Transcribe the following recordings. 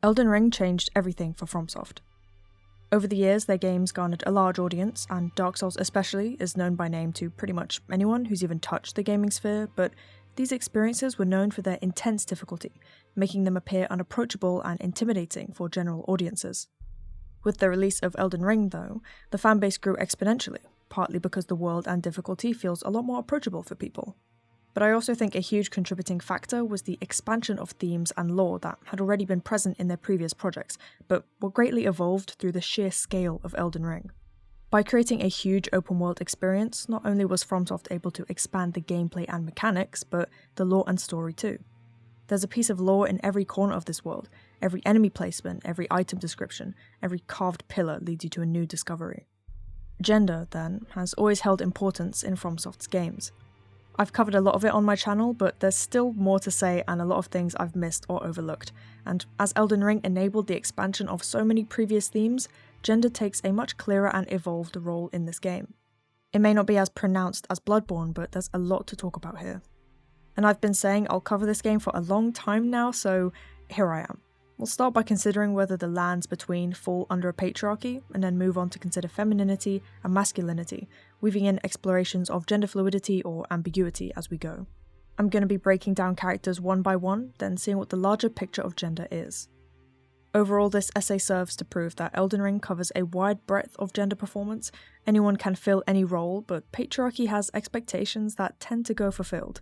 Elden Ring changed everything for FromSoft. Over the years, their games garnered a large audience, and Dark Souls especially is known by name to pretty much anyone who's even touched the gaming sphere, but these experiences were known for their intense difficulty, making them appear unapproachable and intimidating for general audiences. With the release of Elden Ring, though, the fanbase grew exponentially, partly because the world and difficulty feels a lot more approachable for people. But I also think a huge contributing factor was the expansion of themes and lore that had already been present in their previous projects, but were greatly evolved through the sheer scale of Elden Ring. By creating a huge open-world experience, not only was FromSoft able to expand the gameplay and mechanics, but the lore and story too. There's a piece of lore in every corner of this world. Every enemy placement, every item description, every carved pillar leads you to a new discovery. Gender, then, has always held importance in FromSoft's games. I've covered a lot of it on my channel, but there's still more to say and a lot of things I've missed or overlooked, and as Elden Ring enabled the expansion of so many previous themes, gender takes a much clearer and evolved role in this game. It may not be as pronounced as Bloodborne, but there's a lot to talk about here. And I've been saying I'll cover this game for a long time now, so here I am. We'll start by considering whether the lands between fall under a patriarchy, and then move on to consider femininity and masculinity, weaving in explorations of gender fluidity or ambiguity as we go. I'm going to be breaking down characters one by one, then seeing what the larger picture of gender is. Overall, this essay serves to prove that Elden Ring covers a wide breadth of gender performance. Anyone can fill any role, but patriarchy has expectations that tend to go fulfilled.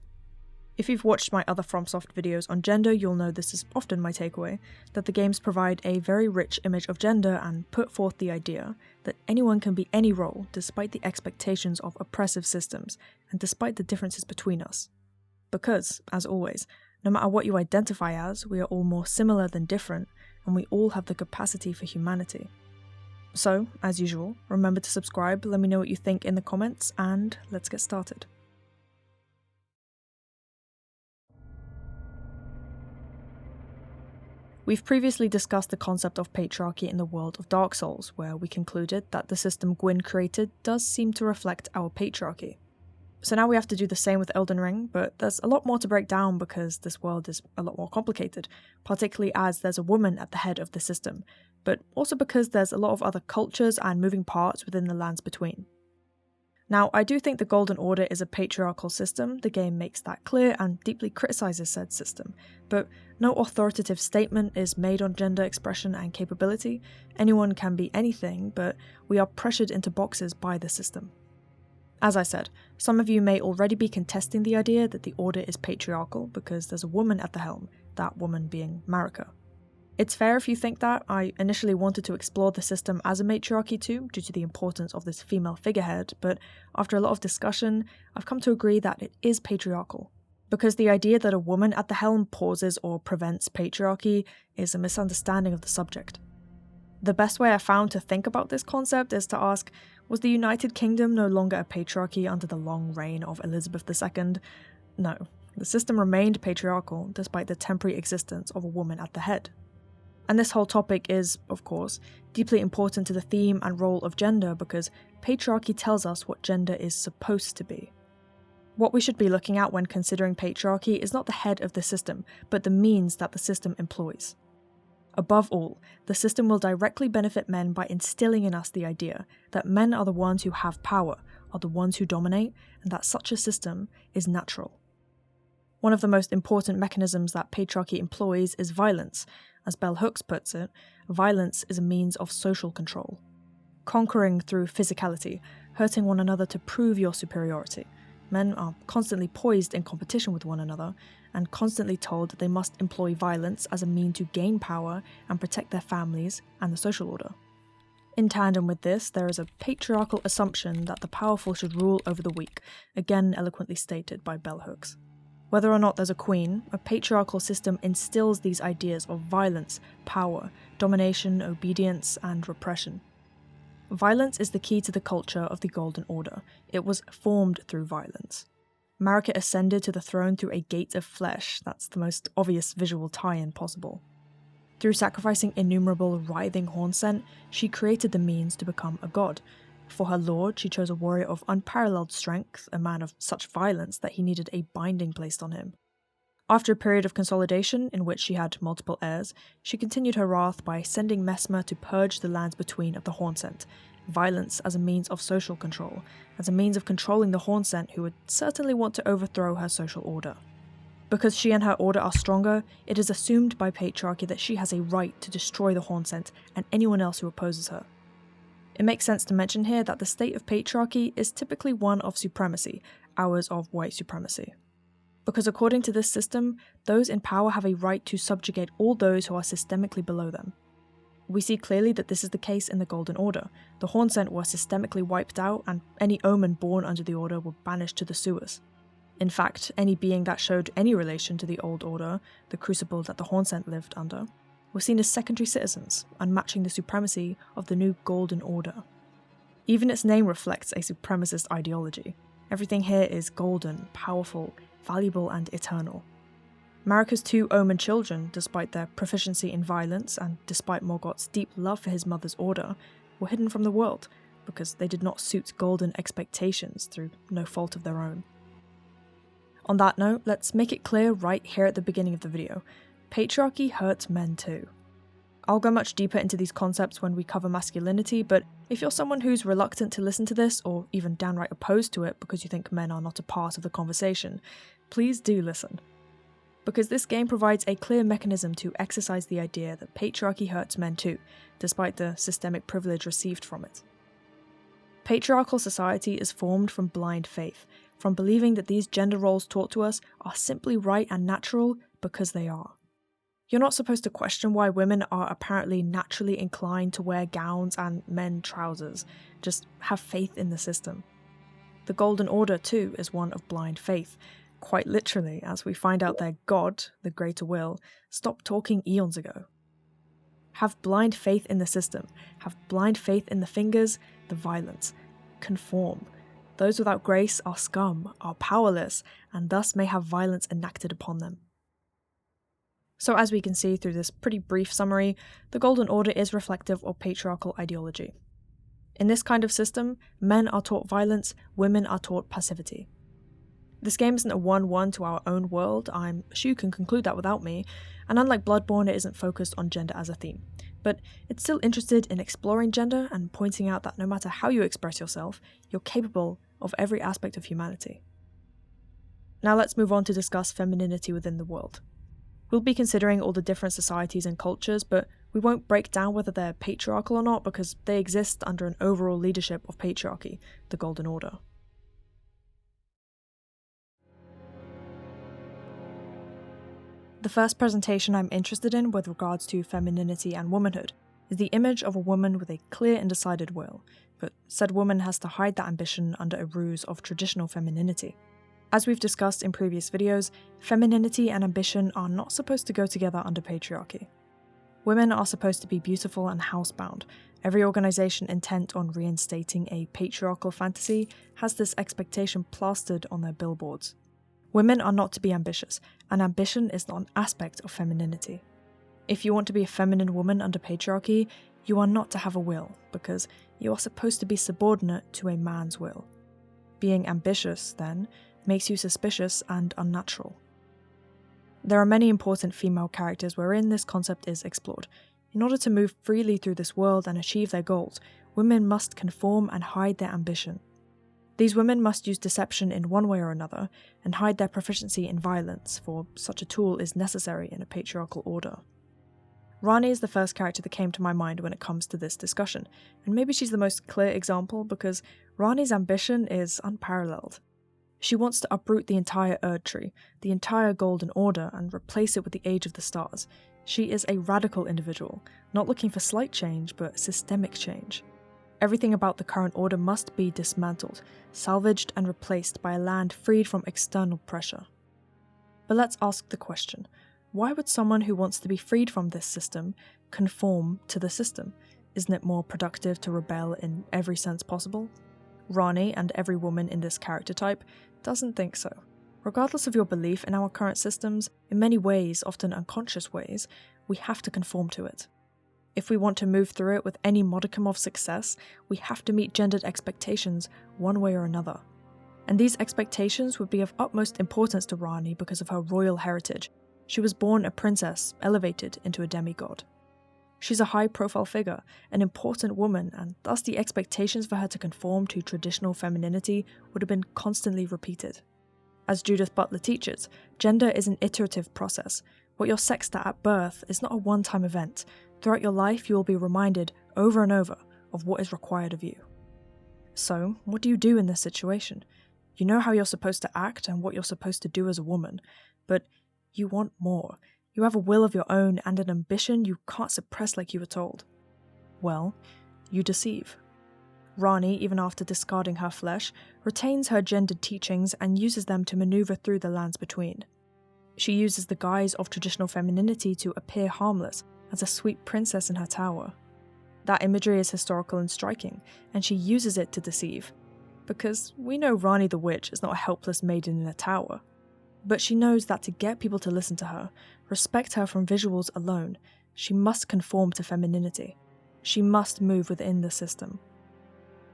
If you've watched my other FromSoft videos on gender, you'll know this is often my takeaway, that the games provide a very rich image of gender and put forth the idea that anyone can be any role despite the expectations of oppressive systems and despite the differences between us. Because, as always, no matter what you identify as, we are all more similar than different, and we all have the capacity for humanity. So, as usual, remember to subscribe, let me know what you think in the comments, and let's get started. We've previously discussed the concept of patriarchy in the world of Dark Souls, where we concluded that the system Gwyn created does seem to reflect our patriarchy. So now we have to do the same with Elden Ring, but there's a lot more to break down because this world is a lot more complicated, particularly as there's a woman at the head of the system, but also because there's a lot of other cultures and moving parts within the lands between. Now, I do think the Golden Order is a patriarchal system, the game makes that clear and deeply criticises said system, but no authoritative statement is made on gender expression and capability. Anyone can be anything, but we are pressured into boxes by the system. As I said, some of you may already be contesting the idea that the Order is patriarchal because there's a woman at the helm, that woman being Marika. It's fair if you think that. I initially wanted to explore the system as a matriarchy too, due to the importance of this female figurehead, but after a lot of discussion, I've come to agree that it is patriarchal. Because the idea that a woman at the helm pauses or prevents patriarchy is a misunderstanding of the subject. The best way I found to think about this concept is to ask, was the United Kingdom no longer a patriarchy under the long reign of Elizabeth II? No, the system remained patriarchal despite the temporary existence of a woman at the head. And this whole topic is, of course, deeply important to the theme and role of gender because patriarchy tells us what gender is supposed to be. What we should be looking at when considering patriarchy is not the head of the system, but the means that the system employs. Above all, the system will directly benefit men by instilling in us the idea that men are the ones who have power, are the ones who dominate, and that such a system is natural. One of the most important mechanisms that patriarchy employs is violence. As Bell Hooks puts it, violence is a means of social control. Conquering through physicality, hurting one another to prove your superiority. Men are constantly poised in competition with one another, and constantly told that they must employ violence as a means to gain power and protect their families and the social order. In tandem with this, there is a patriarchal assumption that the powerful should rule over the weak, again eloquently stated by Bell Hooks. Whether or not there's a queen, a patriarchal system instills these ideas of violence, power, domination, obedience, and repression. Violence is the key to the culture of the Golden Order. It was formed through violence. Marika ascended to the throne through a gate of flesh. That's the most obvious visual tie-in possible. Through sacrificing innumerable writhing horn scent, she created the means to become a god. For her lord, she chose a warrior of unparalleled strength, a man of such violence that he needed a binding placed on him. After a period of consolidation in which she had multiple heirs, she continued her wrath by sending Mesmer to purge the lands between of the Hornsent, violence as a means of social control, as a means of controlling the Hornsent who would certainly want to overthrow her social order. Because she and her order are stronger, it is assumed by Patriarchy that she has a right to destroy the Hornsent and anyone else who opposes her. It makes sense to mention here that the state of Patriarchy is typically one of supremacy, ours of white supremacy. Because according to this system, those in power have a right to subjugate all those who are systemically below them. We see clearly that this is the case in the Golden Order. The Hornsent were systemically wiped out, and any omen born under the Order were banished to the sewers. In fact, any being that showed any relation to the Old Order, the crucible that the Hornsent lived under, were seen as secondary citizens, unmatching the supremacy of the new Golden Order. Even its name reflects a supremacist ideology. Everything here is golden, powerful, valuable and eternal. Marika's two Omen children, despite their proficiency in violence and despite Morgoth's deep love for his mother's order, were hidden from the world because they did not suit golden expectations through no fault of their own. On that note, let's make it clear right here at the beginning of the video. Patriarchy hurts men too. I'll go much deeper into these concepts when we cover masculinity, but if you're someone who's reluctant to listen to this, or even downright opposed to it because you think men are not a part of the conversation, please do listen. Because this game provides a clear mechanism to exercise the idea that patriarchy hurts men too, despite the systemic privilege received from it. Patriarchal society is formed from blind faith, from believing that these gender roles taught to us are simply right and natural because they are. You're not supposed to question why women are apparently naturally inclined to wear gowns and men trousers. Just have faith in the system. The Golden Order, too, is one of blind faith. Quite literally, as we find out their god, the Greater Will, stopped talking eons ago. Have blind faith in the system. Have blind faith in the fingers, the violence. Conform. Those without grace are scum, are powerless, and thus may have violence enacted upon them. So as we can see through this pretty brief summary, the Golden Order is reflective of patriarchal ideology. In this kind of system, men are taught violence, women are taught passivity. This game isn't a 1-1 to our own world, I'm sure you can conclude that without me, and unlike Bloodborne, it isn't focused on gender as a theme. But it's still interested in exploring gender and pointing out that no matter how you express yourself, you're capable of every aspect of humanity. Now let's move on to discuss femininity within the world. We'll be considering all the different societies and cultures, but we won't break down whether they're patriarchal or not because they exist under an overall leadership of Patriarchy, the Golden Order. The first presentation I'm interested in with regards to femininity and womanhood is the image of a woman with a clear and decided will, but said woman has to hide that ambition under a ruse of traditional femininity. As we've discussed in previous videos, femininity and ambition are not supposed to go together under patriarchy. Women are supposed to be beautiful and housebound. Every organisation intent on reinstating a patriarchal fantasy has this expectation plastered on their billboards. Women are not to be ambitious, and ambition is not an aspect of femininity. If you want to be a feminine woman under patriarchy, you are not to have a will, because you are supposed to be subordinate to a man's will. Being ambitious, then, makes you suspicious and unnatural. There are many important female characters wherein this concept is explored. In order to move freely through this world and achieve their goals, women must conform and hide their ambition. These women must use deception in one way or another, and hide their proficiency in violence, for such a tool is necessary in a patriarchal order. Rani is the first character that came to my mind when it comes to this discussion, and maybe she's the most clear example because Rani's ambition is unparalleled. She wants to uproot the entire Erd tree, the entire Golden Order, and replace it with the Age of the Stars. She is a radical individual, not looking for slight change, but systemic change. Everything about the current order must be dismantled, salvaged and replaced by a land freed from external pressure. But let's ask the question, why would someone who wants to be freed from this system conform to the system? Isn't it more productive to rebel in every sense possible? Rani, and every woman in this character type, doesn't think so. Regardless of your belief in our current systems, in many ways, often unconscious ways, we have to conform to it. If we want to move through it with any modicum of success, we have to meet gendered expectations one way or another. And these expectations would be of utmost importance to Rani because of her royal heritage. She was born a princess, elevated into a demigod. She's a high-profile figure, an important woman, and thus the expectations for her to conform to traditional femininity would have been constantly repeated. As Judith Butler teaches, gender is an iterative process. What you're sexed at birth is not a one-time event. Throughout your life, you will be reminded over and over of what is required of you. So, what do you do in this situation? You know how you're supposed to act and what you're supposed to do as a woman, but you want more. You have a will of your own and an ambition you can't suppress like you were told. Well, you deceive. Rani, even after discarding her flesh, retains her gendered teachings and uses them to maneuver through the lands between. She uses the guise of traditional femininity to appear harmless as a sweet princess in her tower. That imagery is historical and striking, and she uses it to deceive. Because we know Rani the Witch is not a helpless maiden in a tower. But she knows that to get people to listen to her, respect her from visuals alone, she must conform to femininity. She must move within the system.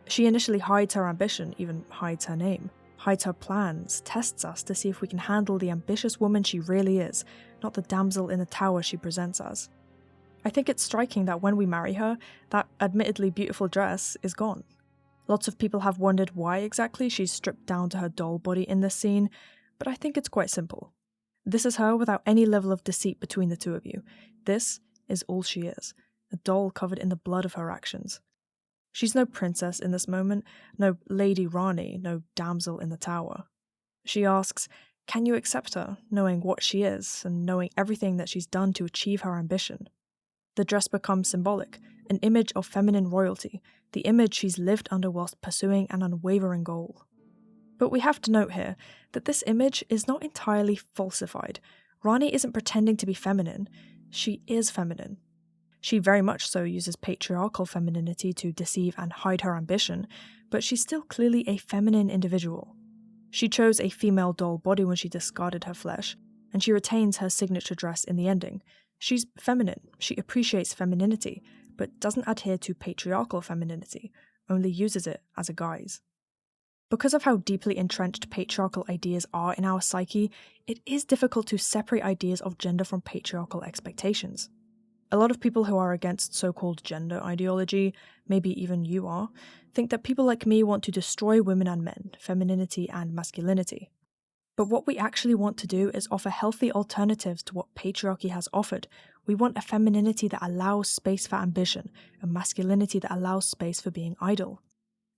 She initially hides her ambition, even hides her name, hides her plans, tests us to see if we can handle the ambitious woman she really is, not the damsel in the tower she presents as. I think it's striking that when we marry her, that admittedly beautiful dress is gone. Lots of people have wondered why exactly she's stripped down to her doll body in this scene, but I think it's quite simple. This is her without any level of deceit between the two of you. This is all she is, a doll covered in the blood of her actions. She's no princess in this moment, no Lady Rani, no damsel in the tower. She asks, can you accept her, knowing what she is, and knowing everything that she's done to achieve her ambition? The dress becomes symbolic, an image of feminine royalty, the image she's lived under whilst pursuing an unwavering goal. But we have to note here that this image is not entirely falsified. Rani isn't pretending to be feminine, she is feminine. She very much so uses patriarchal femininity to deceive and hide her ambition, but she's still clearly a feminine individual. She chose a female doll body when she discarded her flesh, and she retains her signature dress in the ending. She's feminine, she appreciates femininity, but doesn't adhere to patriarchal femininity, only uses it as a guise. Because of how deeply entrenched patriarchal ideas are in our psyche, it is difficult to separate ideas of gender from patriarchal expectations. A lot of people who are against so-called gender ideology, maybe even you are, think that people like me want to destroy women and men, femininity and masculinity. But what we actually want to do is offer healthy alternatives to what patriarchy has offered. We want a femininity that allows space for ambition, a masculinity that allows space for being idle.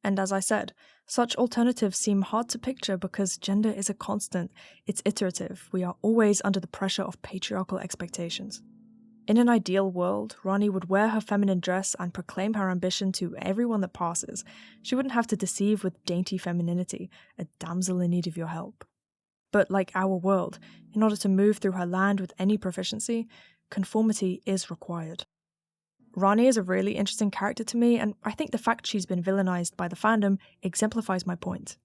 And as I said, such alternatives seem hard to picture because gender is a constant, it's iterative, we are always under the pressure of patriarchal expectations. In an ideal world, Rani would wear her feminine dress and proclaim her ambition to everyone that passes. She wouldn't have to deceive with dainty femininity, a damsel in need of your help. But like our world, in order to move through her land with any proficiency, conformity is required. Rani is a really interesting character to me, and I think the fact she's been villainized by the fandom exemplifies my point.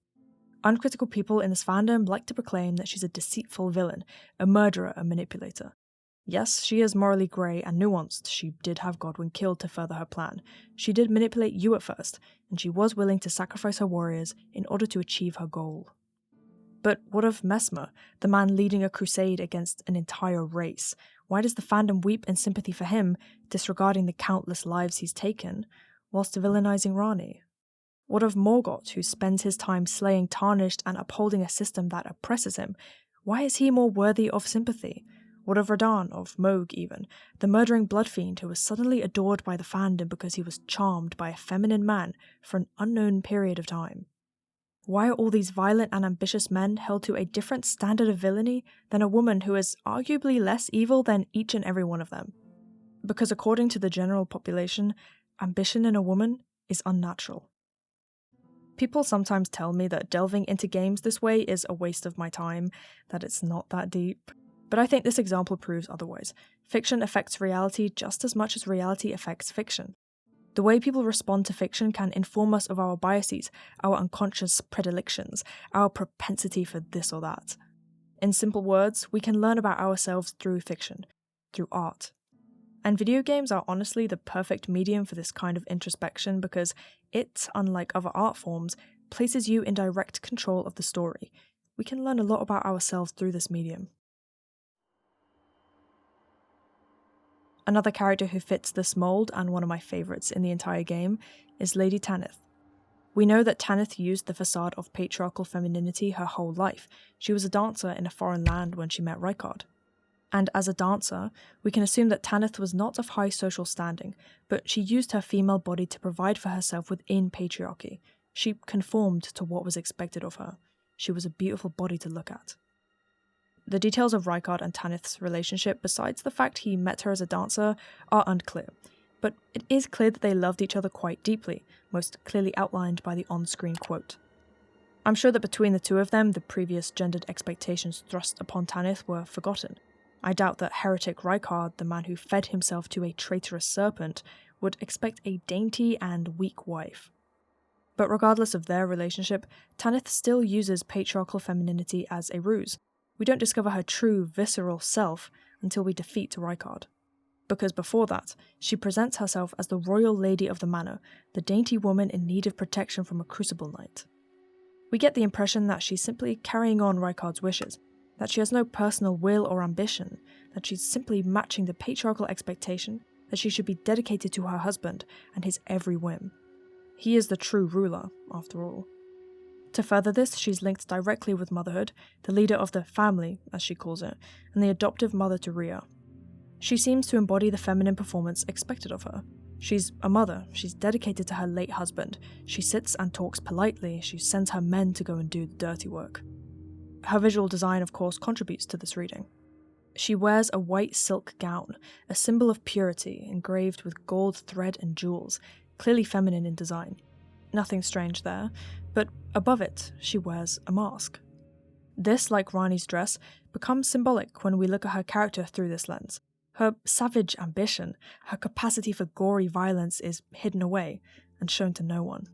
Uncritical people in this fandom like to proclaim that she's a deceitful villain, a murderer, a manipulator. Yes, she is morally grey and nuanced. She did have Godwyn killed to further her plan. She did manipulate you at first, and she was willing to sacrifice her warriors in order to achieve her goal. But what of Mesmer, the man leading a crusade against an entire race? Why does the fandom weep in sympathy for him, disregarding the countless lives he's taken, whilst villainizing Rani? What of Morgoth, who spends his time slaying Tarnished and upholding a system that oppresses him? Why is he more worthy of sympathy? What of Radahn, of Moog even, the murdering blood fiend who was suddenly adored by the fandom because he was charmed by a feminine man for an unknown period of time? Why are all these violent and ambitious men held to a different standard of villainy than a woman who is arguably less evil than each and every one of them? Because according to the general population, ambition in a woman is unnatural. People sometimes tell me that delving into games this way is a waste of my time, that it's not that deep. But I think this example proves otherwise. Fiction affects reality just as much as reality affects fiction. The way people respond to fiction can inform us of our biases, our unconscious predilections, our propensity for this or that. In simple words, we can learn about ourselves through fiction, through art. And video games are honestly the perfect medium for this kind of introspection because it, unlike other art forms, places you in direct control of the story. We can learn a lot about ourselves through this medium. Another character who fits this mold, and one of my favourites in the entire game, is Lady Tanith. We know that Tanith used the facade of patriarchal femininity her whole life. She was a dancer in a foreign land when she met Rykard. And as a dancer, we can assume that Tanith was not of high social standing, but she used her female body to provide for herself within patriarchy. She conformed to what was expected of her. She was a beautiful body to look at. The details of Rykard and Tanith's relationship, besides the fact he met her as a dancer, are unclear, but it is clear that they loved each other quite deeply, most clearly outlined by the on-screen quote. I'm sure that between the two of them, the previous gendered expectations thrust upon Tanith were forgotten. I doubt that heretic Rykard, the man who fed himself to a traitorous serpent, would expect a dainty and weak wife. But regardless of their relationship, Tanith still uses patriarchal femininity as a ruse. We don't discover her true, visceral self until we defeat Rykard. Because before that, she presents herself as the royal lady of the manor, the dainty woman in need of protection from a crucible knight. We get the impression that she's simply carrying on Rykard's wishes, that she has no personal will or ambition, that she's simply matching the patriarchal expectation that she should be dedicated to her husband and his every whim. He is the true ruler, after all. To further this, she's linked directly with motherhood, the leader of the family, as she calls it, and the adoptive mother to Rhea. She seems to embody the feminine performance expected of her. She's a mother, she's dedicated to her late husband, she sits and talks politely, she sends her men to go and do the dirty work. Her visual design, of course, contributes to this reading. She wears a white silk gown, a symbol of purity, engraved with gold thread and jewels, clearly feminine in design. Nothing strange there, but above it, she wears a mask. This, like Rani's dress, becomes symbolic when we look at her character through this lens. Her savage ambition, her capacity for gory violence is hidden away and shown to no one.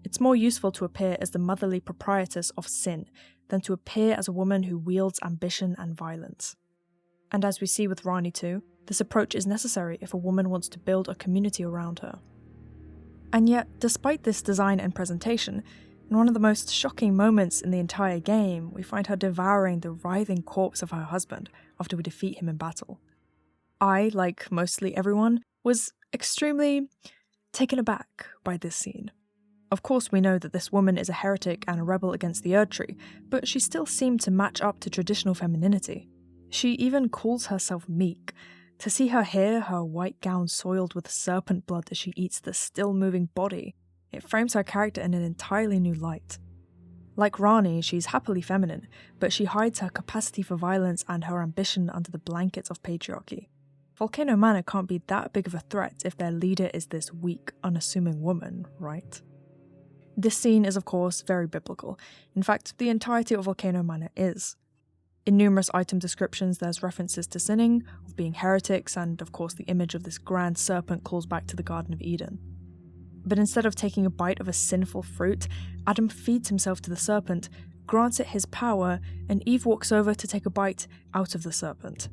It's more useful to appear as the motherly proprietress of sin than to appear as a woman who wields ambition and violence. And as we see with Rani too, this approach is necessary if a woman wants to build a community around her. And yet, despite this design and presentation, in one of the most shocking moments in the entire game, we find her devouring the writhing corpse of her husband after we defeat him in battle. I, like mostly everyone, was extremely taken aback by this scene. Of course we know that this woman is a heretic and a rebel against the Erdtree, but she still seemed to match up to traditional femininity. She even calls herself meek. To see her here, her white gown soiled with serpent blood as she eats the still-moving body, it frames her character in an entirely new light. Like Rani, she's happily feminine, but she hides her capacity for violence and her ambition under the blanket of patriarchy. Volcano Manor can't be that big of a threat if their leader is this weak, unassuming woman, right? This scene is, of course, very biblical. In fact, the entirety of Volcano Manor is. In numerous item descriptions, there's references to sinning, of being heretics, and of course the image of this grand serpent calls back to the Garden of Eden. But instead of taking a bite of a sinful fruit, Adam feeds himself to the serpent, grants it his power, and Eve walks over to take a bite out of the serpent.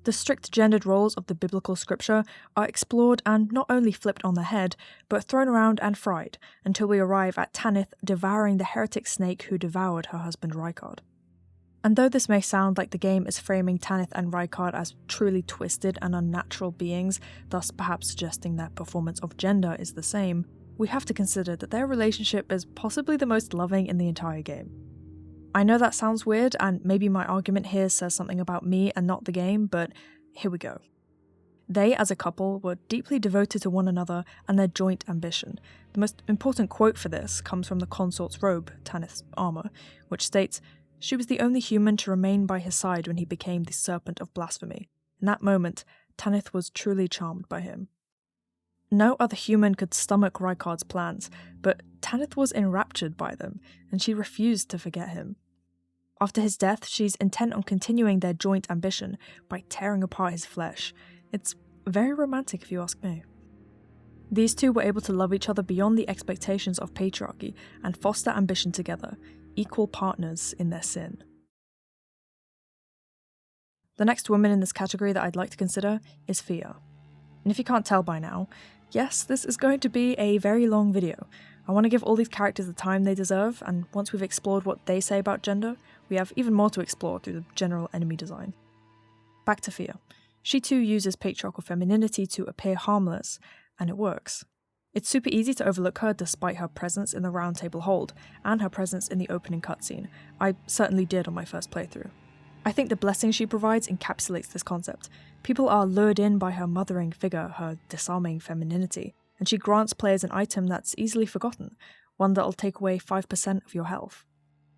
The strict gendered roles of the biblical scripture are explored and not only flipped on their head, but thrown around and fried, until we arrive at Tanith devouring the heretic snake who devoured her husband Rykard. And though this may sound like the game is framing Tanith and Rykard as truly twisted and unnatural beings, thus perhaps suggesting their performance of gender is the same, we have to consider that their relationship is possibly the most loving in the entire game. I know that sounds weird, and maybe my argument here says something about me and not the game, but here we go. They, as a couple, were deeply devoted to one another and their joint ambition. The most important quote for this comes from the consort's robe, Tanith's armour, which states, "She was the only human to remain by his side when he became the serpent of blasphemy. In that moment, Tanith was truly charmed by him." No other human could stomach Rykard's plans, but Tanith was enraptured by them, and she refused to forget him. After his death, she's intent on continuing their joint ambition by tearing apart his flesh. It's very romantic if you ask me. These two were able to love each other beyond the expectations of patriarchy and foster ambition together, equal partners in their sin. The next woman in this category that I'd like to consider is Fia. And if you can't tell by now, yes, this is going to be a very long video. I want to give all these characters the time they deserve, and once we've explored what they say about gender, we have even more to explore through the general enemy design. Back to Fia. She too uses patriarchal femininity to appear harmless, and it works. It's super easy to overlook her despite her presence in the Round Table Hold, and her presence in the opening cutscene. I certainly did on my first playthrough. I think the blessing she provides encapsulates this concept. People are lured in by her mothering figure, her disarming femininity, and she grants players an item that's easily forgotten, one that'll take away 5% of your health.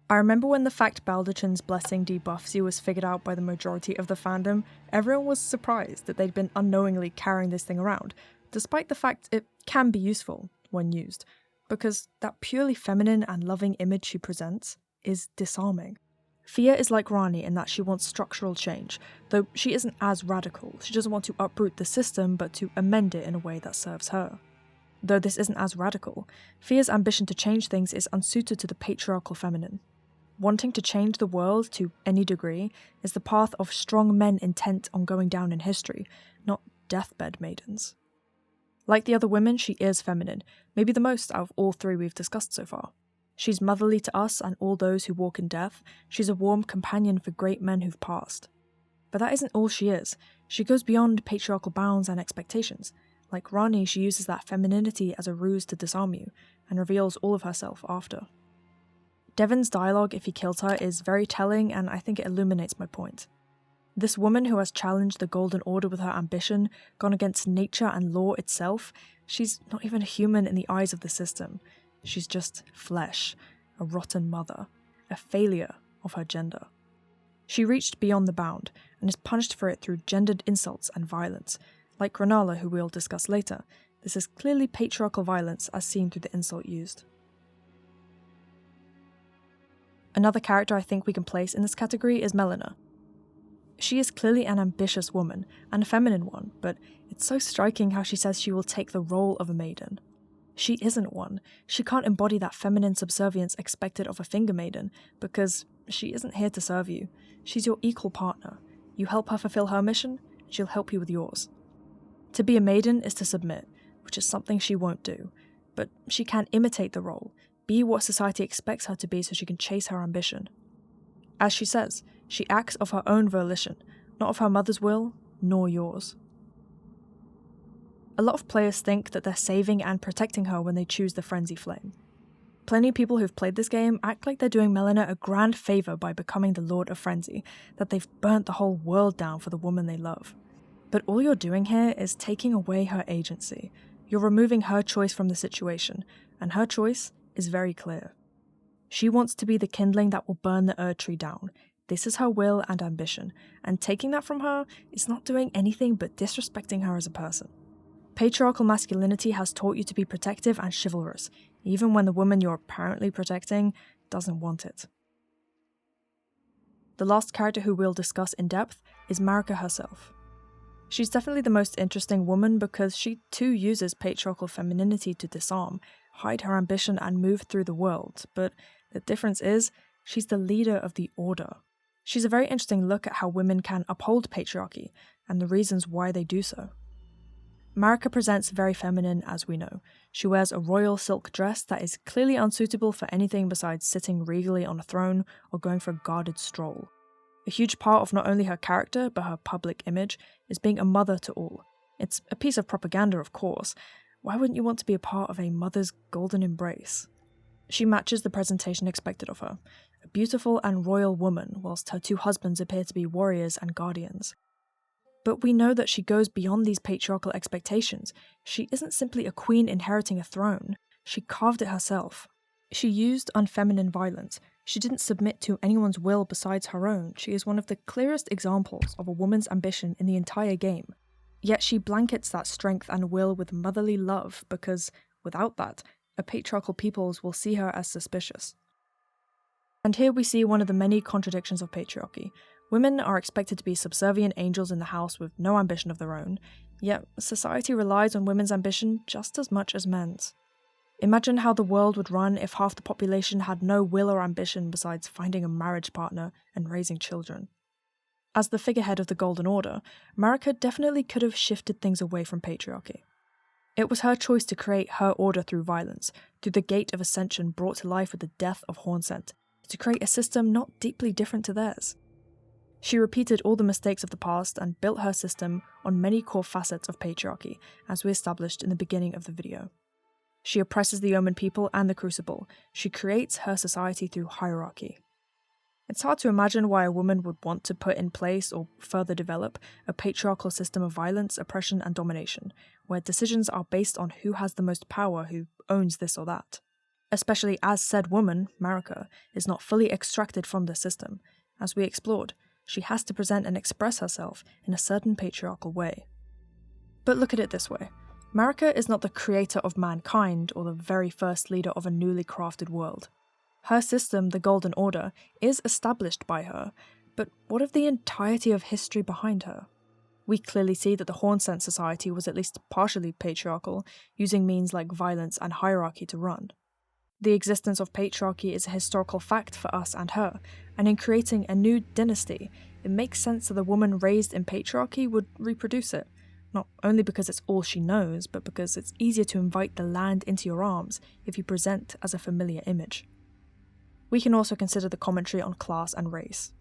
I remember when the fact Baldachin's blessing debuffs you was figured out by the majority of the fandom, everyone was surprised that they'd been unknowingly carrying this thing around, despite the fact it can be useful when used, because that purely feminine and loving image she presents is disarming. Fia is like Rani in that she wants structural change, though she isn't as radical. She doesn't want to uproot the system, but to amend it in a way that serves her. Though this isn't as radical, Fia's ambition to change things is unsuited to the patriarchal feminine. Wanting to change the world to any degree is the path of strong men intent on going down in history, not deathbed maidens. Like the other women, she is feminine, maybe the most out of all three we've discussed so far. She's motherly to us and all those who walk in death. She's a warm companion for great men who've passed. But that isn't all she is. She goes beyond patriarchal bounds and expectations. Like Rani, she uses that femininity as a ruse to disarm you, and reveals all of herself after. Devon's dialogue if he kills her is very telling, and I think it illuminates my point. This woman who has challenged the Golden Order with her ambition, gone against nature and law itself, she's not even human in the eyes of the system. She's just flesh, a rotten mother, a failure of her gender. She reached beyond the bound, and is punished for it through gendered insults and violence. Like Granala, who we'll discuss later, this is clearly patriarchal violence as seen through the insult used. Another character I think we can place in this category is Melina. She is clearly an ambitious woman, and a feminine one, but it's so striking how she says she will take the role of a maiden. She isn't one. She can't embody that feminine subservience expected of a finger maiden, because she isn't here to serve you. She's your equal partner. You help her fulfill her mission, she'll help you with yours. To be a maiden is to submit, which is something she won't do, but she can imitate the role, be what society expects her to be so she can chase her ambition. As she says, she acts of her own volition, not of her mother's will, nor yours. A lot of players think that they're saving and protecting her when they choose the Frenzy Flame. Plenty of people who've played this game act like they're doing Melina a grand favour by becoming the Lord of Frenzy, that they've burnt the whole world down for the woman they love. But all you're doing here is taking away her agency. You're removing her choice from the situation, and her choice is very clear. She wants to be the kindling that will burn the Erdtree down. This is her will and ambition, and taking that from her is not doing anything but disrespecting her as a person. Patriarchal masculinity has taught you to be protective and chivalrous, even when the woman you're apparently protecting doesn't want it. The last character who we'll discuss in depth is Marika herself. She's definitely the most interesting woman because she too uses patriarchal femininity to disarm, hide her ambition and move through the world, but the difference is, she's the leader of the Order. She's a very interesting look at how women can uphold patriarchy, and the reasons why they do so. Marika presents very feminine, as we know. She wears a royal silk dress that is clearly unsuitable for anything besides sitting regally on a throne or going for a guarded stroll. A huge part of not only her character, but her public image, is being a mother to all. It's a piece of propaganda, of course. Why wouldn't you want to be a part of a mother's golden embrace? She matches the presentation expected of her, a beautiful and royal woman, whilst her two husbands appear to be warriors and guardians. But we know that she goes beyond these patriarchal expectations. She isn't simply a queen inheriting a throne. She carved it herself. She used unfeminine violence. She didn't submit to anyone's will besides her own. She is one of the clearest examples of a woman's ambition in the entire game. Yet she blankets that strength and will with motherly love because, without that, a patriarchal peoples will see her as suspicious. And here we see one of the many contradictions of patriarchy. Women are expected to be subservient angels in the house with no ambition of their own, yet society relies on women's ambition just as much as men's. Imagine how the world would run if half the population had no will or ambition besides finding a marriage partner and raising children. As the figurehead of the Golden Order, Marika definitely could have shifted things away from patriarchy. It was her choice to create her order through violence, through the gate of ascension brought to life with the death of Hornsent, to create a system not deeply different to theirs. She repeated all the mistakes of the past and built her system on many core facets of patriarchy, as we established in the beginning of the video. She oppresses the Omen people and the Crucible. She creates her society through hierarchy. It's hard to imagine why a woman would want to put in place or further develop a patriarchal system of violence, oppression, and domination, where decisions are based on who has the most power, who owns this or that. Especially as said woman, Marika, is not fully extracted from the system. As we explored, she has to present and express herself in a certain patriarchal way. But look at it this way. Marika is not the creator of mankind or the very first leader of a newly crafted world. Her system, the Golden Order, is established by her, but what of the entirety of history behind her? We clearly see that the Hornsent society was at least partially patriarchal, using means like violence and hierarchy to run. The existence of patriarchy is a historical fact for us and her, and in creating a new dynasty, it makes sense that the woman raised in patriarchy would reproduce it, not only because it's all she knows, but because it's easier to invite the land into your arms if you present as a familiar image. We can also consider the commentary on class and race.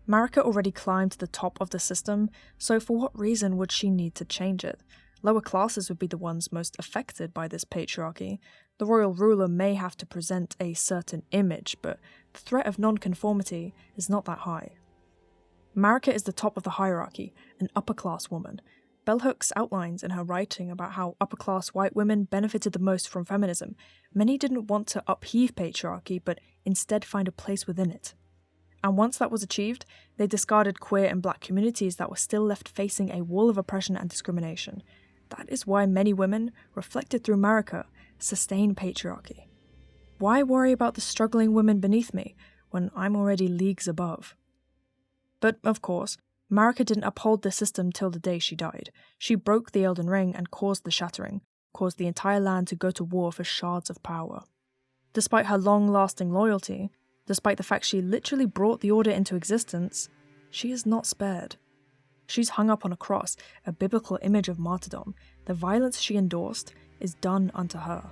Marika already climbed to the top of the system, so for what reason would she need to change it? Lower classes would be the ones most affected by this patriarchy. The royal ruler may have to present a certain image, but the threat of non-conformity is not that high. Marika is the top of the hierarchy, an upper-class woman. Bell Hooks outlines in her writing about how upper-class white women benefited the most from feminism. Many didn't want to upheave patriarchy, but instead find a place within it. And once that was achieved, they discarded queer and black communities that were still left facing a wall of oppression and discrimination. That is why many women, reflected through Marika, sustain patriarchy. Why worry about the struggling women beneath me when I'm already leagues above? But, of course, Marika didn't uphold the system till the day she died. She broke the Elden Ring and caused the shattering, caused the entire land to go to war for shards of power. Despite her long-lasting loyalty, despite the fact she literally brought the Order into existence, she is not spared. She's hung up on a cross, a biblical image of martyrdom. The violence she endorsed is done unto her.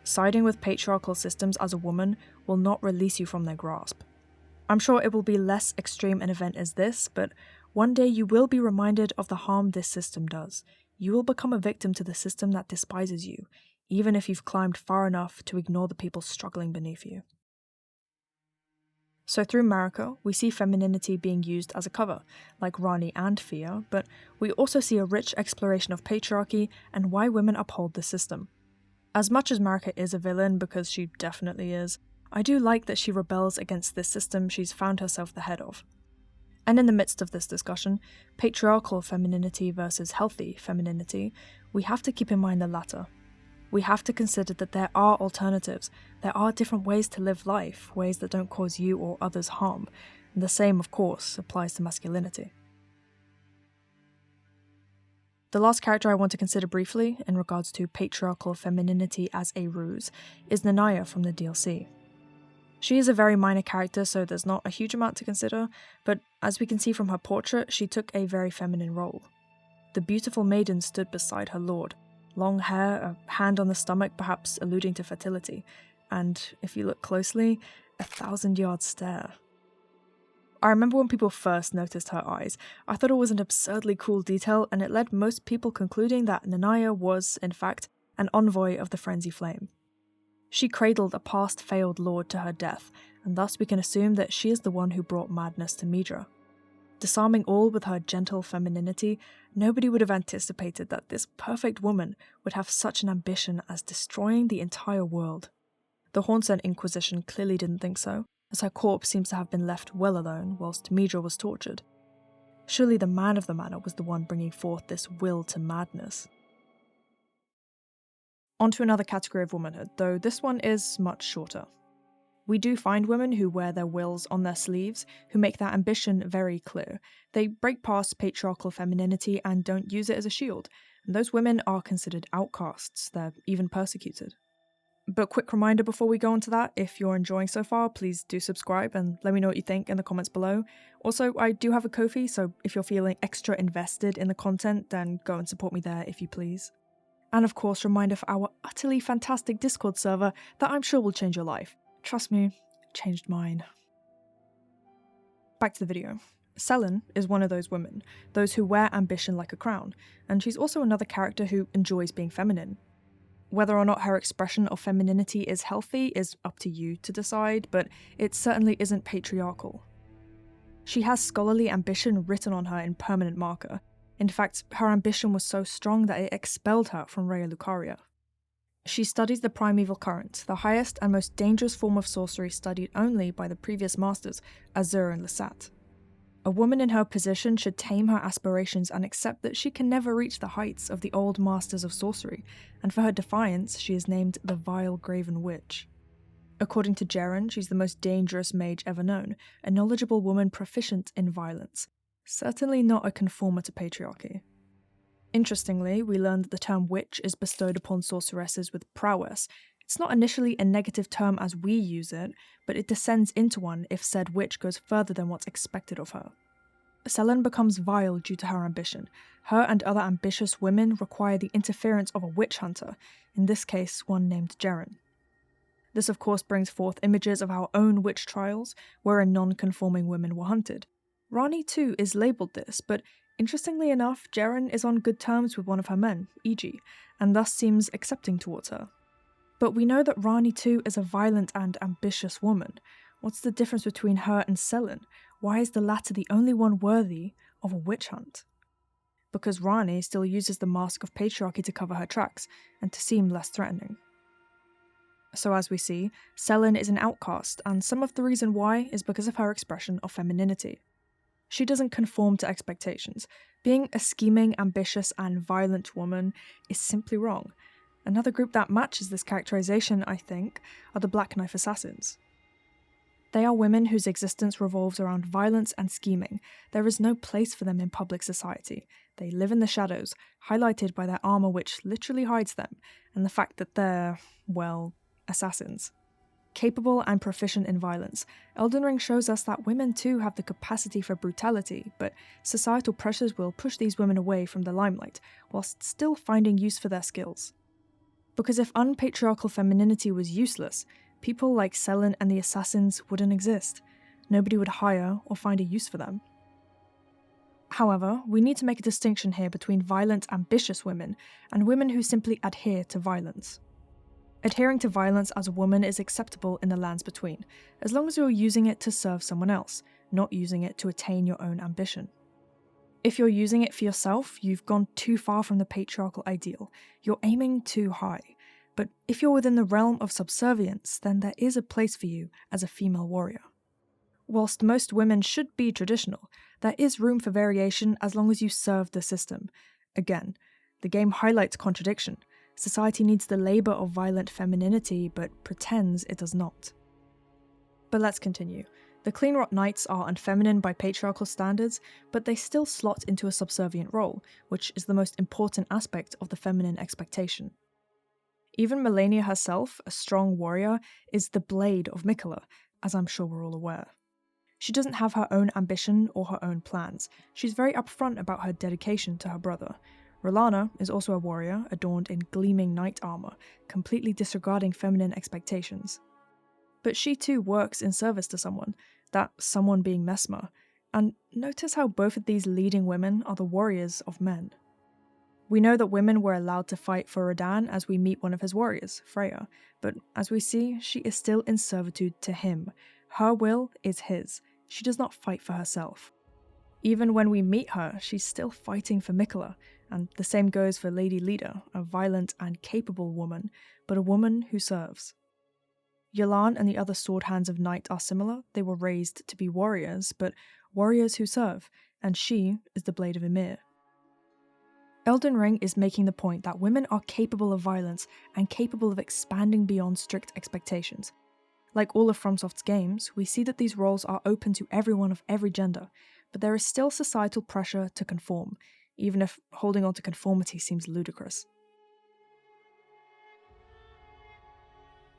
Siding with patriarchal systems as a woman will not release you from their grasp. I'm sure it will be less extreme an event as this, but one day you will be reminded of the harm this system does. You will become a victim to the system that despises you, even if you've climbed far enough to ignore the people struggling beneath you. So through Marika, we see femininity being used as a cover, like Rani and Fia, but we also see a rich exploration of patriarchy and why women uphold the system. As much as Marika is a villain, because she definitely is, I do like that she rebels against this system she's found herself the head of. And in the midst of this discussion, patriarchal femininity versus healthy femininity, we have to keep in mind the latter. We have to consider that there are alternatives, there are different ways to live life, ways that don't cause you or others harm, and the same, of course, applies to masculinity. The last character I want to consider briefly, in regards to patriarchal femininity as a ruse, is Nanaya from the DLC. She is a very minor character, so there's not a huge amount to consider, but as we can see from her portrait, she took a very feminine role. The beautiful maiden stood beside her lord, long hair, a hand on the stomach perhaps alluding to fertility, and, if you look closely, a 1,000-yard stare. I remember when people first noticed her eyes, I thought it was an absurdly cool detail, and it led most people concluding that Nanaya was, in fact, an envoy of the Frenzy Flame. She cradled a past failed lord to her death, and thus we can assume that she is the one who brought madness to Midra. Disarming all with her gentle femininity, nobody would have anticipated that this perfect woman would have such an ambition as destroying the entire world. The Hornsent Inquisition clearly didn't think so, as her corpse seems to have been left well alone whilst Midra was tortured. Surely the man of the manor was the one bringing forth this will to madness. On to another category of womanhood, though this one is much shorter. We do find women who wear their wills on their sleeves, who make that ambition very clear. They break past patriarchal femininity and don't use it as a shield, and those women are considered outcasts, they're even persecuted. But quick reminder before we go on to that, if you're enjoying so far, please do subscribe and let me know what you think in the comments below. Also, I do have a Ko-fi, so if you're feeling extra invested in the content, then go and support me there if you please. And of course, reminder for our utterly fantastic Discord server that I'm sure will change your life. Trust me, changed mine. Back to the video. Selin is one of those women, those who wear ambition like a crown, and she's also another character who enjoys being feminine. Whether or not her expression of femininity is healthy is up to you to decide, but it certainly isn't patriarchal. She has scholarly ambition written on her in permanent marker. In fact, her ambition was so strong that it expelled her from Raya Lucaria. She studies the primeval current, the highest and most dangerous form of sorcery studied only by the previous masters, Azur and Lasat. A woman in her position should tame her aspirations and accept that she can never reach the heights of the old masters of sorcery, and for her defiance, she is named the Vile Graven Witch. According to Jeren, she's the most dangerous mage ever known, a knowledgeable woman proficient in violence. Certainly not a conformer to patriarchy. Interestingly, we learn that the term witch is bestowed upon sorceresses with prowess. It's not initially a negative term as we use it, but it descends into one if said witch goes further than what's expected of her. Selin becomes vile due to her ambition. Her and other ambitious women require the interference of a witch hunter, in this case one named Jeren. This of course brings forth images of our own witch trials, wherein non-conforming women were hunted. Rani too is labelled this, but interestingly enough, Jeren is on good terms with one of her men, Iji, and thus seems accepting towards her. But we know that Rani too is a violent and ambitious woman. What's the difference between her and Selin? Why is the latter the only one worthy of a witch hunt? Because Rani still uses the mask of patriarchy to cover her tracks, and to seem less threatening. So as we see, Selin is an outcast, and some of the reason why is because of her expression of femininity. She doesn't conform to expectations. Being a scheming, ambitious, and violent woman is simply wrong. Another group that matches this characterization, I think, are the Black Knife Assassins. They are women whose existence revolves around violence and scheming. There is no place for them in public society. They live in the shadows, highlighted by their armor which literally hides them, and the fact that they're, well, assassins. Capable and proficient in violence, Elden Ring shows us that women too have the capacity for brutality, but societal pressures will push these women away from the limelight, whilst still finding use for their skills. Because if unpatriarchal femininity was useless, people like Selin and the assassins wouldn't exist. Nobody would hire or find a use for them. However, we need to make a distinction here between violent, ambitious women and women who simply adhere to violence. Adhering to violence as a woman is acceptable in the lands between, as long as you're using it to serve someone else, not using it to attain your own ambition. If you're using it for yourself, you've gone too far from the patriarchal ideal. You're aiming too high. But if you're within the realm of subservience, then there is a place for you as a female warrior. Whilst most women should be traditional, there is room for variation as long as you serve the system. Again, the game highlights contradiction. Society needs the labour of violent femininity, but pretends it does not. But let's continue. The Cleanrot Knights are unfeminine by patriarchal standards, but they still slot into a subservient role, which is the most important aspect of the feminine expectation. Even Melania herself, a strong warrior, is the blade of Mikola, as I'm sure we're all aware. She doesn't have her own ambition or her own plans. She's very upfront about her dedication to her brother. Rolana is also a warrior, adorned in gleaming knight armor, completely disregarding feminine expectations. But she too works in service to someone, that someone being Messmer, and notice how both of these leading women are the warriors of men. We know that women were allowed to fight for Radahn as we meet one of his warriors, Freya, but as we see, she is still in servitude to him. Her will is his. She does not fight for herself. Even when we meet her, she's still fighting for Mikola, and the same goes for Lady Lida, a violent and capable woman, but a woman who serves. Yelan and the other sword hands of Night are similar. They were raised to be warriors, but warriors who serve, and she is the Blade of Ymir. Elden Ring is making the point that women are capable of violence and capable of expanding beyond strict expectations. Like all of FromSoft's games, we see that these roles are open to everyone of every gender, but there is still societal pressure to conform, even if holding on to conformity seems ludicrous.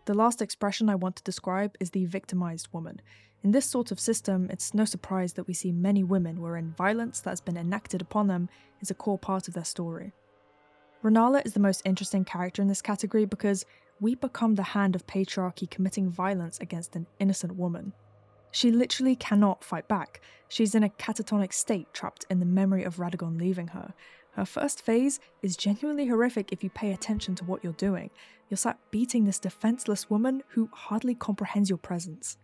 The last expression I want to describe is the victimized woman. In this sort of system, it's no surprise that we see many women wherein violence that has been enacted upon them is a core part of their story. Renala is the most interesting character in this category because we become the hand of patriarchy committing violence against an innocent woman. She literally cannot fight back. She's in a catatonic state trapped in the memory of Radagon leaving her. Her first phase is genuinely horrific if you pay attention to what you're doing. You're sat beating this defenseless woman who hardly comprehends your presence.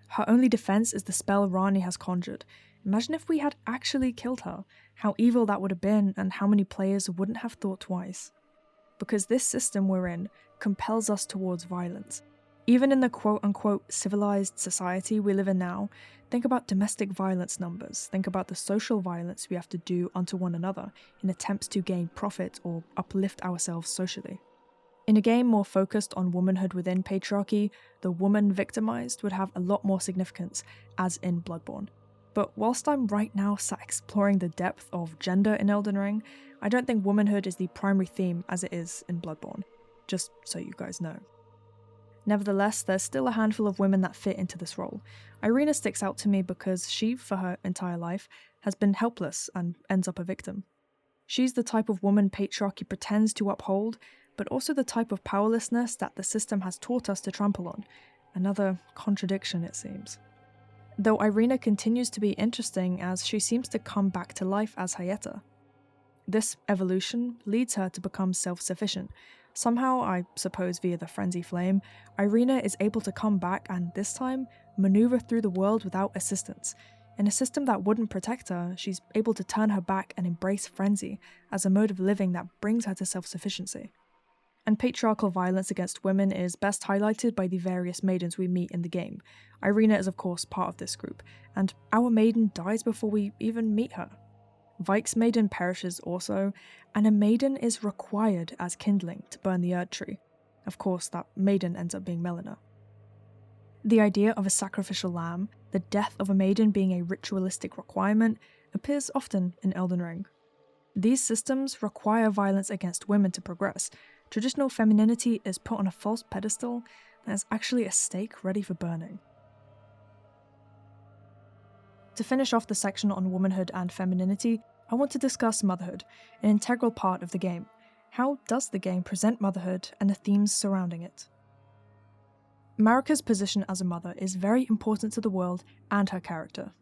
Her only defense is the spell Rani has conjured. Imagine if we had actually killed her, how evil that would have been and how many players wouldn't have thought twice. Because this system we're in compels us towards violence. Even in the quote-unquote civilized society we live in now, think about domestic violence numbers, think about the social violence we have to do unto one another in attempts to gain profit or uplift ourselves socially. In a game more focused on womanhood within patriarchy, the woman victimized would have a lot more significance, as in Bloodborne. But whilst I'm right now sat exploring the depth of gender in Elden Ring, I don't think womanhood is the primary theme as it is in Bloodborne, just so you guys know. Nevertheless, there's still a handful of women that fit into this role. Irina sticks out to me because she, for her entire life, has been helpless and ends up a victim. She's the type of woman patriarchy pretends to uphold, but also the type of powerlessness that the system has taught us to trample on. Another contradiction, it seems. Though Irina continues to be interesting as she seems to come back to life as Hayeta. This evolution leads her to become self-sufficient. Somehow, I suppose via the Frenzy Flame, Irina is able to come back and, this time, maneuver through the world without assistance. In a system that wouldn't protect her, she's able to turn her back and embrace Frenzy as a mode of living that brings her to self-sufficiency. And patriarchal violence against women is best highlighted by the various maidens we meet in the game. Irina is of course part of this group, and our maiden dies before we even meet her. Vike's maiden perishes also, and a maiden is required as kindling to burn the Erd Tree. Of course, that maiden ends up being Melina. The idea of a sacrificial lamb, the death of a maiden being a ritualistic requirement, appears often in Elden Ring. These systems require violence against women to progress. Traditional femininity is put on a false pedestal and is actually a stake ready for burning. To finish off the section on womanhood and femininity, I want to discuss motherhood, an integral part of the game. How does the game present motherhood and the themes surrounding it? Marika's position as a mother is very important to the world and her character.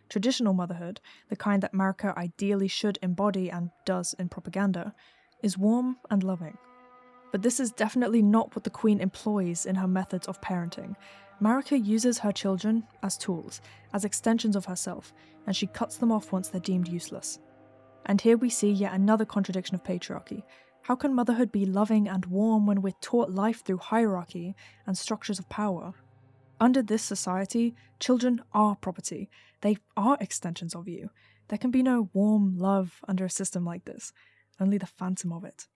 Traditional motherhood, the kind that Marika ideally should embody and does in propaganda, is warm and loving. But this is definitely not what the Queen employs in her methods of parenting. Marika uses her children as tools, as extensions of herself, and she cuts them off once they're deemed useless. And here we see yet another contradiction of patriarchy. How can motherhood be loving and warm when we're taught life through hierarchy and structures of power? Under this society, children are property. They are extensions of you. There can be no warm love under a system like this, only the phantom of it.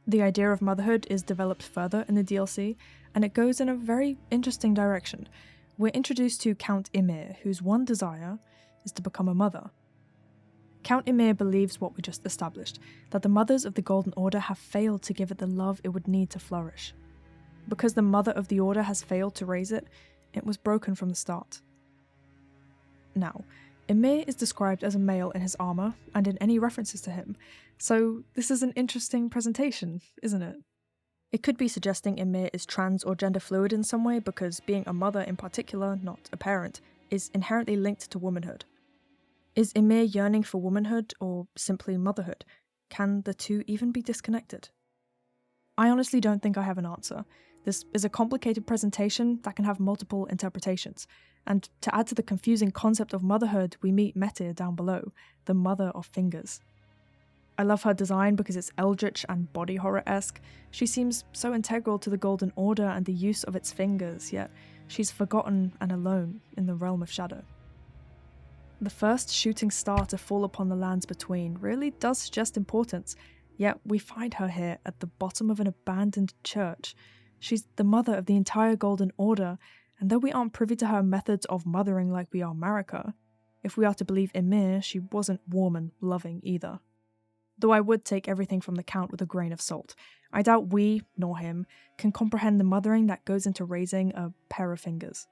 The idea of motherhood is developed further in the DLC, and it goes in a very interesting direction. We're introduced to Count Ymir, whose one desire is to become a mother. Count Ymir believes what we just established, that the mothers of the Golden Order have failed to give it the love it would need to flourish. Because the mother of the Order has failed to raise it, it was broken from the start. Now, Ymir is described as a male in his armour and in any references to him, so this is an interesting presentation, isn't it? It could be suggesting Ymir is trans or gender fluid in some way because being a mother in particular, not a parent, is inherently linked to womanhood. Is Ymir yearning for womanhood or simply motherhood? Can the two even be disconnected? I honestly don't think I have an answer. This is a complicated presentation that can have multiple interpretations, and to add to the confusing concept of motherhood, we meet Metyr down below, the mother of fingers. I love her design because it's eldritch and body horror-esque. She seems so integral to the Golden Order and the use of its fingers, yet she's forgotten and alone in the realm of shadow. The first shooting star to fall upon the lands between really does suggest importance, yet we find her here at the bottom of an abandoned church. She's the mother of the entire Golden Order, and though we aren't privy to her methods of mothering like we are Marika, if we are to believe Ymir, she wasn't warm and loving either. Though I would take everything from the Count with a grain of salt. I doubt we, nor him, can comprehend the mothering that goes into raising a pair of fingers.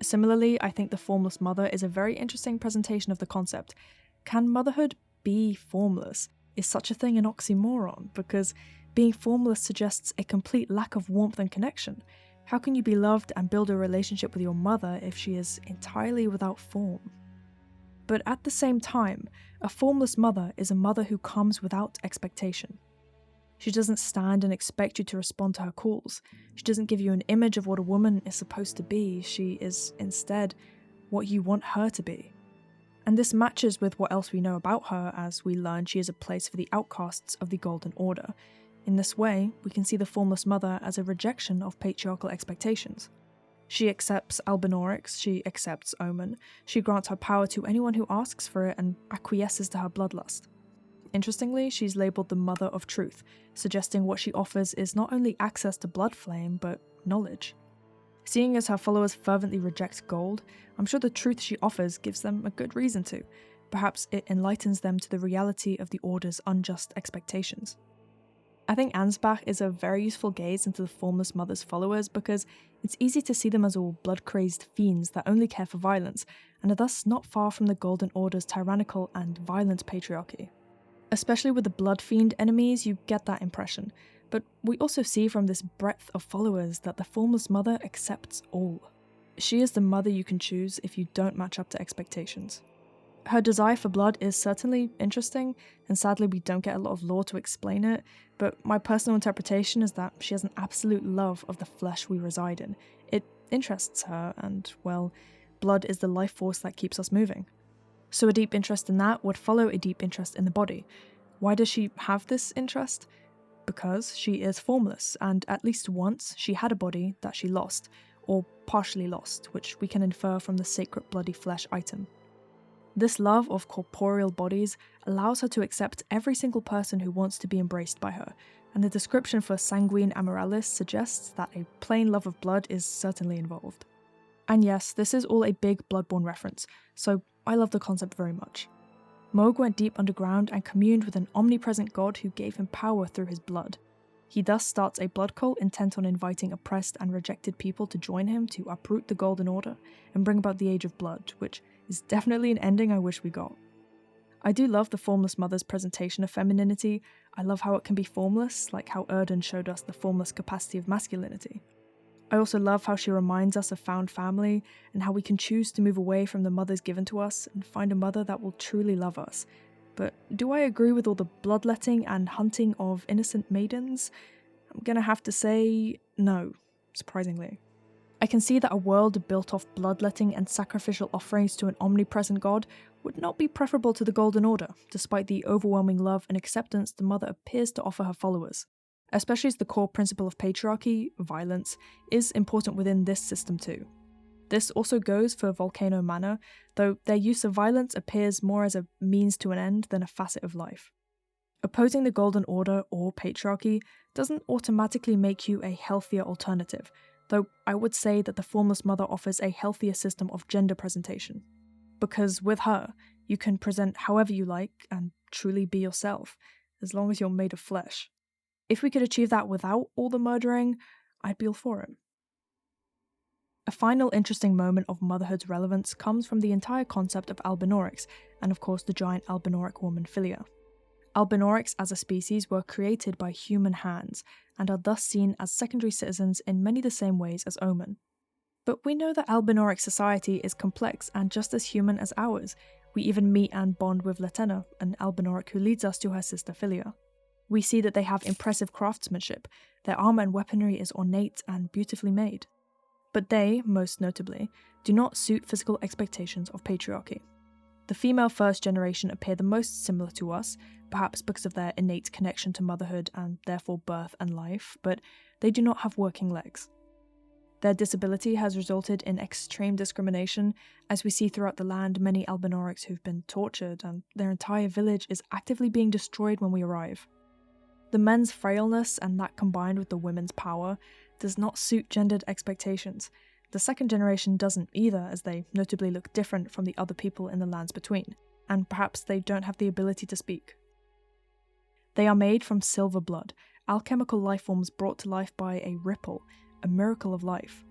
Similarly, I think the Formless Mother is a very interesting presentation of the concept. Can motherhood be formless is such a thing an oxymoron, because being formless suggests a complete lack of warmth and connection. How can you be loved and build a relationship with your mother if she is entirely without form? But at the same time, a formless mother is a mother who comes without expectation. She doesn't stand and expect you to respond to her calls. She doesn't give you an image of what a woman is supposed to be. She is instead what you want her to be. And this matches with what else we know about her, as we learn she is a place for the outcasts of the Golden Order. In this way, we can see the formless mother as a rejection of patriarchal expectations. She accepts Albinaurics, she accepts Omen, she grants her power to anyone who asks for it and acquiesces to her bloodlust. Interestingly, she's labelled the Mother of Truth, suggesting what she offers is not only access to Bloodflame, but knowledge. Seeing as her followers fervently reject gold, I'm sure the truth she offers gives them a good reason to. Perhaps it enlightens them to the reality of the Order's unjust expectations. I think Ansbach is a very useful gaze into the Formless Mother's followers because it's easy to see them as all blood-crazed fiends that only care for violence, and are thus not far from the Golden Order's tyrannical and violent patriarchy. Especially with the Blood Fiend enemies, you get that impression, but we also see from this breadth of followers that the Formless Mother accepts all. She is the mother you can choose if you don't match up to expectations. Her desire for blood is certainly interesting, and sadly we don't get a lot of lore to explain it, but my personal interpretation is that she has an absolute love of the flesh we reside in. It interests her, and, well, blood is the life force that keeps us moving. So a deep interest in that would follow a deep interest in the body. Why does she have this interest? Because she is formless, and at least once she had a body that she lost, or partially lost, which we can infer from the sacred bloody flesh item. This love of corporeal bodies allows her to accept every single person who wants to be embraced by her, and the description for Sanguine Amoralis suggests that a plain love of blood is certainly involved. And yes, this is all a big Bloodborne reference, so I love the concept very much. Moog went deep underground and communed with an omnipresent god who gave him power through his blood. He thus starts a blood cult intent on inviting oppressed and rejected people to join him to uproot the Golden Order and bring about the Age of Blood, which is definitely an ending I wish we got. I do love the Formless Mother's presentation of femininity. I love how it can be formless, like how Elden showed us the formless capacity of masculinity. I also love how she reminds us of found family, and how we can choose to move away from the mothers given to us and find a mother that will truly love us. But do I agree with all the bloodletting and hunting of innocent maidens? I'm gonna have to say no, surprisingly. I can see that a world built off bloodletting and sacrificial offerings to an omnipresent god would not be preferable to the Golden Order, despite the overwhelming love and acceptance the mother appears to offer her followers. Especially as the core principle of patriarchy, violence, is important within this system too. This also goes for Volcano Manor, though their use of violence appears more as a means to an end than a facet of life. Opposing the Golden Order or patriarchy doesn't automatically make you a healthier alternative, though I would say that the Formless Mother offers a healthier system of gender presentation. Because with her, you can present however you like and truly be yourself, as long as you're made of flesh. If we could achieve that without all the murdering, I'd be all for it. A final interesting moment of motherhood's relevance comes from the entire concept of Albinaurics, and of course the giant Albinauric woman Philia. Albinaurics as a species were created by human hands, and are thus seen as secondary citizens in many the same ways as Omen. But we know that Albinauric society is complex and just as human as ours. We even meet and bond with Latenna, an Albinauric who leads us to her sister Philia. We see that they have impressive craftsmanship, their armor and weaponry is ornate and beautifully made. But they, most notably, do not suit physical expectations of patriarchy. The female first generation appear the most similar to us, perhaps because of their innate connection to motherhood and therefore birth and life, but they do not have working legs. Their disability has resulted in extreme discrimination, as we see throughout the land many Albinaurics who've been tortured, and their entire village is actively being destroyed when we arrive. The men's frailness, and that combined with the women's power, does not suit gendered expectations. The second generation doesn't either, as they notably look different from the other people in the lands between, and perhaps they don't have the ability to speak. They are made from silver blood, alchemical lifeforms brought to life by a ripple, a miracle of life.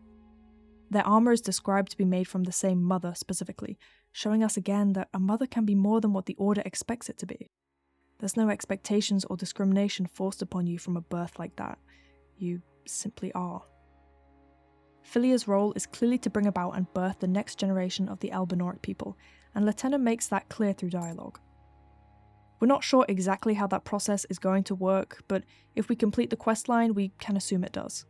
Their armor is described to be made from the same mother specifically, showing us again that a mother can be more than what the order expects it to be. There's no expectations or discrimination forced upon you from a birth like that. You simply are. Filia's role is clearly to bring about and birth the next generation of the Albinoric people, and Latenna makes that clear through dialogue. We're not sure exactly how that process is going to work, but if we complete the questline, we can assume it does.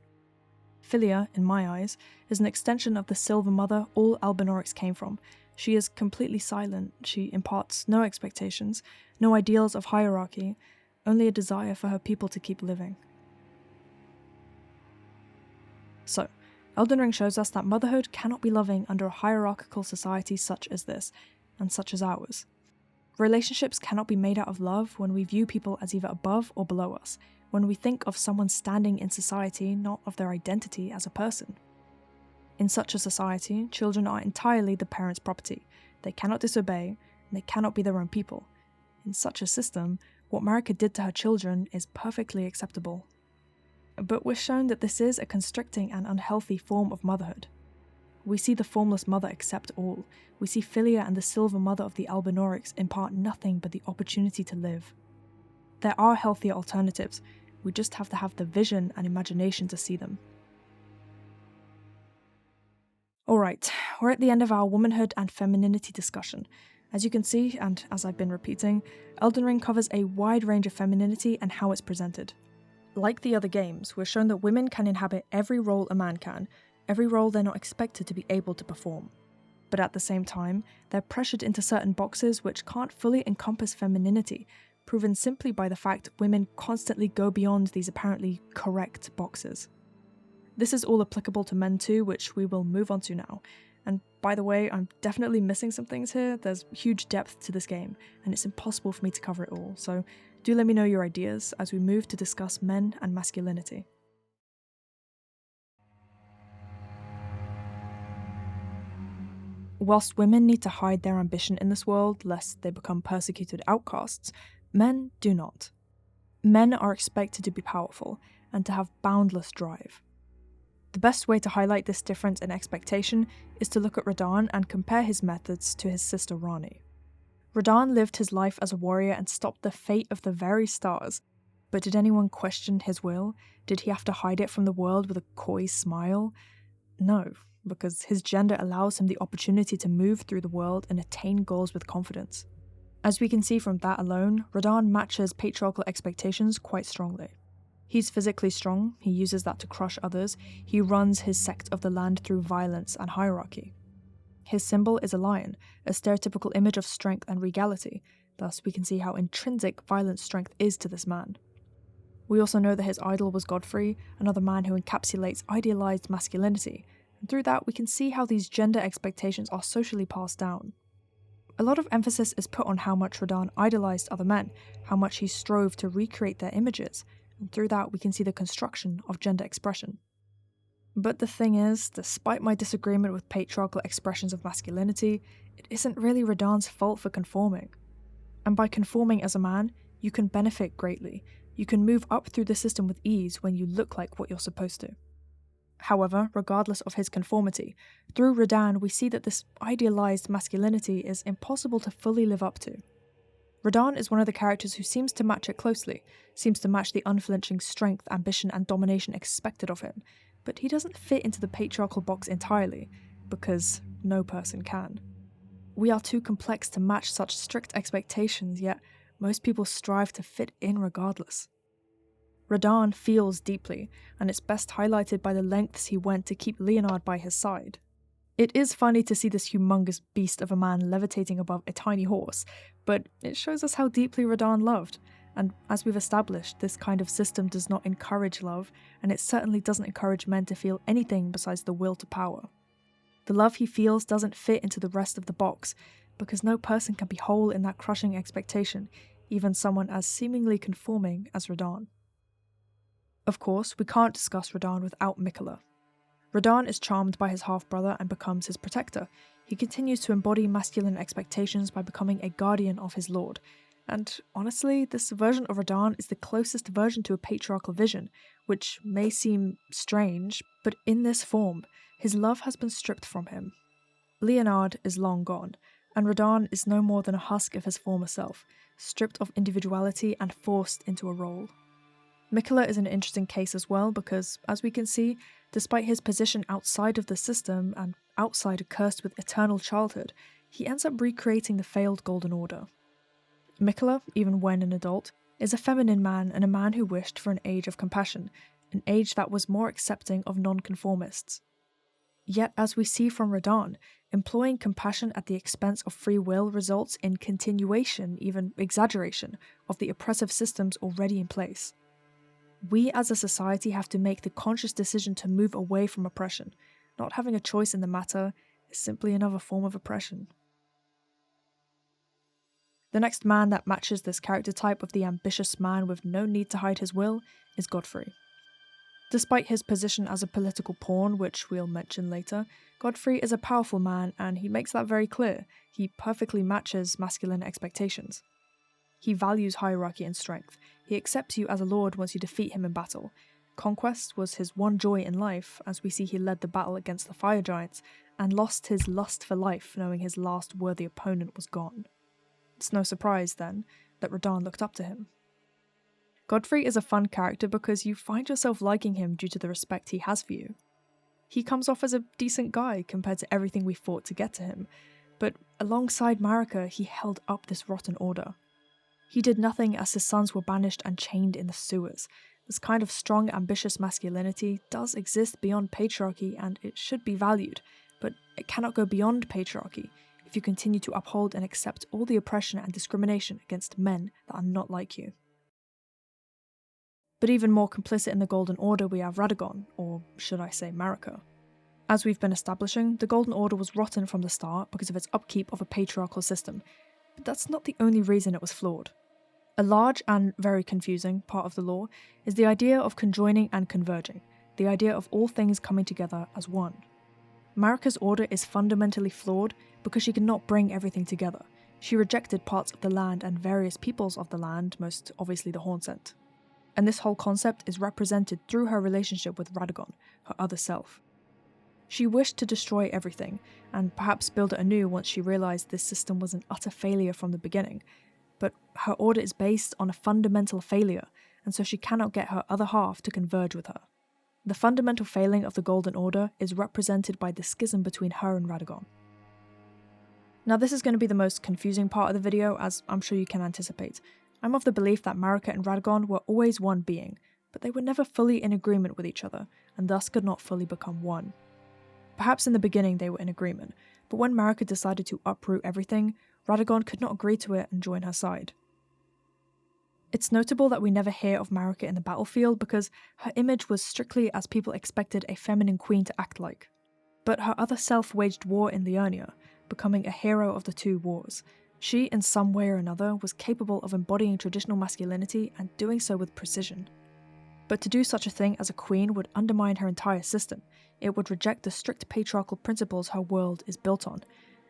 Filia, in my eyes, is an extension of the Silver Mother all Albinorics came from. She is completely silent, she imparts no expectations, no ideals of hierarchy, only a desire for her people to keep living. So, Elden Ring shows us that motherhood cannot be loving under a hierarchical society such as this, and such as ours. Relationships cannot be made out of love when we view people as either above or below us, when we think of someone's standing in society, not of their identity as a person. In such a society, children are entirely the parents' property. They cannot disobey, and they cannot be their own people. In such a system, what Marika did to her children is perfectly acceptable. But we're shown that this is a constricting and unhealthy form of motherhood. We see the formless mother accept all. We see Filia and the Silver Mother of the Albinorics impart nothing but the opportunity to live. There are healthier alternatives, we just have to have the vision and imagination to see them. Alright, we're at the end of our womanhood and femininity discussion. As you can see, and as I've been repeating, Elden Ring covers a wide range of femininity and how it's presented. Like the other games, we're shown that women can inhabit every role a man can, every role they're not expected to be able to perform. But at the same time, they're pressured into certain boxes which can't fully encompass femininity, proven simply by the fact women constantly go beyond these apparently correct boxes. This is all applicable to men too, which we will move on to now. And by the way, I'm definitely missing some things here. There's huge depth to this game, and it's impossible for me to cover it all, so do let me know your ideas as we move to discuss men and masculinity. Whilst women need to hide their ambition in this world lest they become persecuted outcasts, men do not. Men are expected to be powerful and to have boundless drive. The best way to highlight this difference in expectation is to look at Radahn and compare his methods to his sister Ranni. Radahn lived his life as a warrior and stopped the fate of the very stars, but did anyone question his will? Did he have to hide it from the world with a coy smile? No, because his gender allows him the opportunity to move through the world and attain goals with confidence. As we can see from that alone, Radahn matches patriarchal expectations quite strongly. He's physically strong, he uses that to crush others, he runs his sect of the land through violence and hierarchy. His symbol is a lion, a stereotypical image of strength and regality, thus we can see how intrinsic violent strength is to this man. We also know that his idol was Godfrey, another man who encapsulates idealized masculinity, and through that we can see how these gender expectations are socially passed down. A lot of emphasis is put on how much Radahn idolized other men, how much he strove to recreate their images, and through that we can see the construction of gender expression. But the thing is, despite my disagreement with patriarchal expressions of masculinity, it isn't really Radahn's fault for conforming. And by conforming as a man, you can benefit greatly. You can move up through the system with ease when you look like what you're supposed to. However, regardless of his conformity, through Radahn we see that this idealized masculinity is impossible to fully live up to. Radahn is one of the characters who seems to match it closely, seems to match the unflinching strength, ambition and domination expected of him, but he doesn't fit into the patriarchal box entirely, because no person can. We are too complex to match such strict expectations, yet most people strive to fit in regardless. Radahn feels deeply, and it's best highlighted by the lengths he went to keep Leonard by his side. It is funny to see this humongous beast of a man levitating above a tiny horse, but it shows us how deeply Radahn loved, and as we've established, this kind of system does not encourage love, and it certainly doesn't encourage men to feel anything besides the will to power. The love he feels doesn't fit into the rest of the box, because no person can be whole in that crushing expectation, even someone as seemingly conforming as Radahn. Of course, we can't discuss Radahn without Miquella. Radahn is charmed by his half-brother and becomes his protector. He continues to embody masculine expectations by becoming a guardian of his lord. And honestly, this version of Radahn is the closest version to a patriarchal vision, which may seem strange, but in this form, his love has been stripped from him. Leonard is long gone, And Radahn is no more than a husk of his former self, stripped of individuality and forced into a role. Miquella is an interesting case as well because, as we can see, despite his position outside of the system and outside a cursed with eternal childhood, he ends up recreating the failed Golden Order. Miquella, even when an adult, is a feminine man and a man who wished for an age of compassion, an age that was more accepting of nonconformists. Yet, as we see from Radahn, employing compassion at the expense of free will results in continuation, even exaggeration, of the oppressive systems already in place. We as a society have to make the conscious decision to move away from oppression. Not having a choice in the matter is simply another form of oppression. The next man that matches this character type of the ambitious man with no need to hide his will is Godfrey. Despite his position as a political pawn, which we'll mention later, Godfrey is a powerful man and he makes that very clear. He perfectly matches masculine expectations. He values hierarchy and strength. He accepts you as a lord once you defeat him in battle. Conquest was his one joy in life, as we see he led the battle against the fire giants and lost his lust for life knowing his last worthy opponent was gone. It's no surprise, then, that Radahn looked up to him. Godfrey is a fun character because you find yourself liking him due to the respect he has for you. He comes off as a decent guy compared to everything we fought to get to him, but alongside Marika, he held up this rotten order. He did nothing as his sons were banished and chained in the sewers. This kind of strong, ambitious masculinity does exist beyond patriarchy and it should be valued, but it cannot go beyond patriarchy if you continue to uphold and accept all the oppression and discrimination against men that are not like you. But even more complicit in the Golden Order we have Radagon, or should I say Marika. As we've been establishing, the Golden Order was rotten from the start because of its upkeep of a patriarchal system, but that's not the only reason it was flawed. A large and very confusing part of the law is the idea of conjoining and converging, the idea of all things coming together as one. Marika's order is fundamentally flawed because she could not bring everything together. She rejected parts of the land and various peoples of the land, most obviously the Hornsent. And this whole concept is represented through her relationship with Radagon, her other self. She wished to destroy everything, and perhaps build it anew once she realised this system was an utter failure from the beginning, but her order is based on a fundamental failure, and so she cannot get her other half to converge with her. The fundamental failing of the Golden Order is represented by the schism between her and Radagon. Now this is going to be the most confusing part of the video, as I'm sure you can anticipate. I'm of the belief that Marika and Radagon were always one being, but they were never fully in agreement with each other, and thus could not fully become one. Perhaps in the beginning they were in agreement, but when Marika decided to uproot everything, Radagon could not agree to it and join her side. It's notable that we never hear of Marika in the battlefield because her image was strictly as people expected a feminine queen to act like. But her other self waged war in Liurnia, becoming a hero of the two wars. She, in some way or another, was capable of embodying traditional masculinity and doing so with precision. But to do such a thing as a queen would undermine her entire system. It would reject the strict patriarchal principles her world is built on.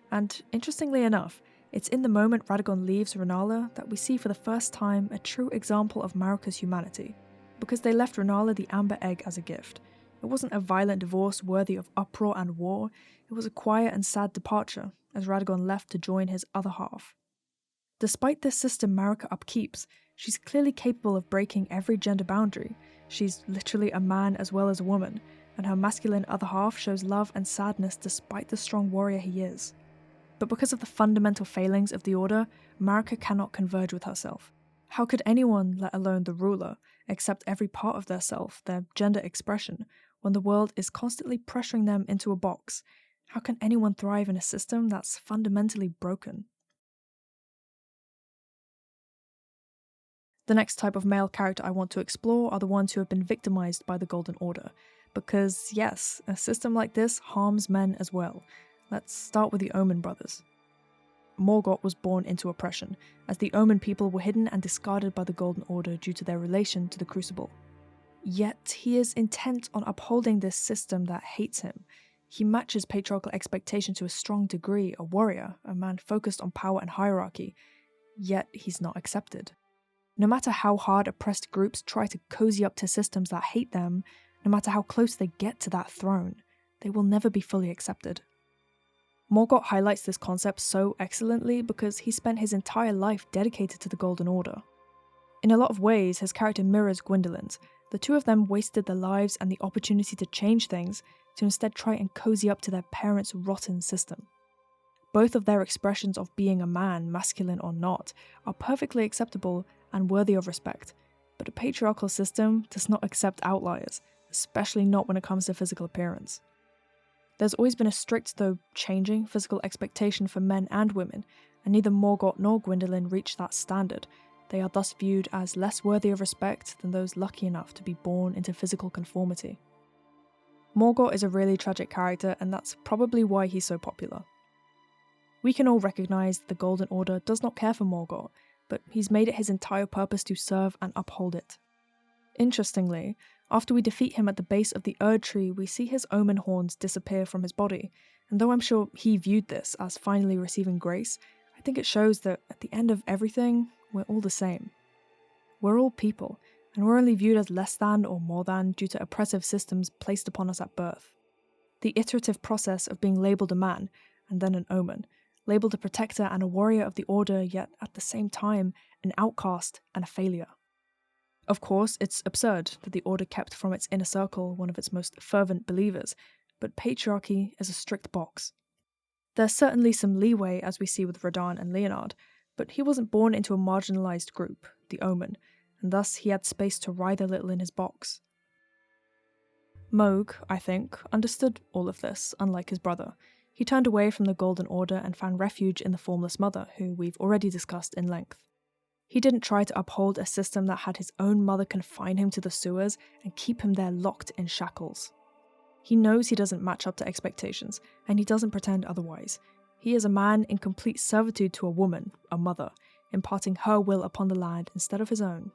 And interestingly enough, it's in the moment Radagon leaves Rennala that we see for the first time a true example of Marika's humanity, because they left Rennala the Amber Egg as a gift. It wasn't a violent divorce worthy of uproar and war, it was a quiet and sad departure, as Radagon left to join his other half. Despite this system Marika upkeeps, she's clearly capable of breaking every gender boundary. She's literally a man as well as a woman, and her masculine other half shows love and sadness despite the strong warrior he is. But because of the fundamental failings of the Order, Marika cannot converge with herself. How could anyone, let alone the ruler, accept every part of their self, their gender expression, when the world is constantly pressuring them into a box? How can anyone thrive in a system that's fundamentally broken? The next type of male character I want to explore are the ones who have been victimized by the Golden Order. Because, yes, a system like this harms men as well. Let's start with the Omen brothers. Morgott was born into oppression, as the Omen people were hidden and discarded by the Golden Order due to their relation to the Crucible. Yet he is intent on upholding this system that hates him. He matches patriarchal expectation to a strong degree, a warrior, a man focused on power and hierarchy, yet he's not accepted. No matter how hard oppressed groups try to cozy up to systems that hate them, no matter how close they get to that throne, they will never be fully accepted. Morgott highlights this concept so excellently because he spent his entire life dedicated to the Golden Order. In a lot of ways, his character mirrors Gwendolyn's. The two of them wasted their lives and the opportunity to change things to instead try and cozy up to their parents' rotten system. Both of their expressions of being a man, masculine or not, are perfectly acceptable and worthy of respect, but a patriarchal system does not accept outliers, especially not when it comes to physical appearance. There's always been a strict, though changing, physical expectation for men and women, and neither Morgott nor Gwendolyn reach that standard. They are thus viewed as less worthy of respect than those lucky enough to be born into physical conformity. Morgott is a really tragic character, and that's probably why he's so popular. We can all recognise the Golden Order does not care for Morgott, but he's made it his entire purpose to serve and uphold it. Interestingly, after we defeat him at the base of the Erd Tree, we see his omen horns disappear from his body, and though I'm sure he viewed this as finally receiving grace, I think it shows that at the end of everything, we're all the same. We're all people, and we're only viewed as less than or more than due to oppressive systems placed upon us at birth. The iterative process of being labelled a man, and then an omen, labelled a protector and a warrior of the Order, yet at the same time, an outcast and a failure. Of course, it's absurd that the Order kept from its inner circle one of its most fervent believers, but patriarchy is a strict box. There's certainly some leeway, as we see with Radahn and Leonard, but he wasn't born into a marginalised group, the Omen, and thus he had space to writhe a little in his box. Moog, I think, understood all of this, unlike his brother. He turned away from the Golden Order and found refuge in the Formless Mother, who we've already discussed in length. He didn't try to uphold a system that had his own mother confine him to the sewers and keep him there locked in shackles. He knows he doesn't match up to expectations, and he doesn't pretend otherwise. He is a man in complete servitude to a woman, a mother, imparting her will upon the land instead of his own.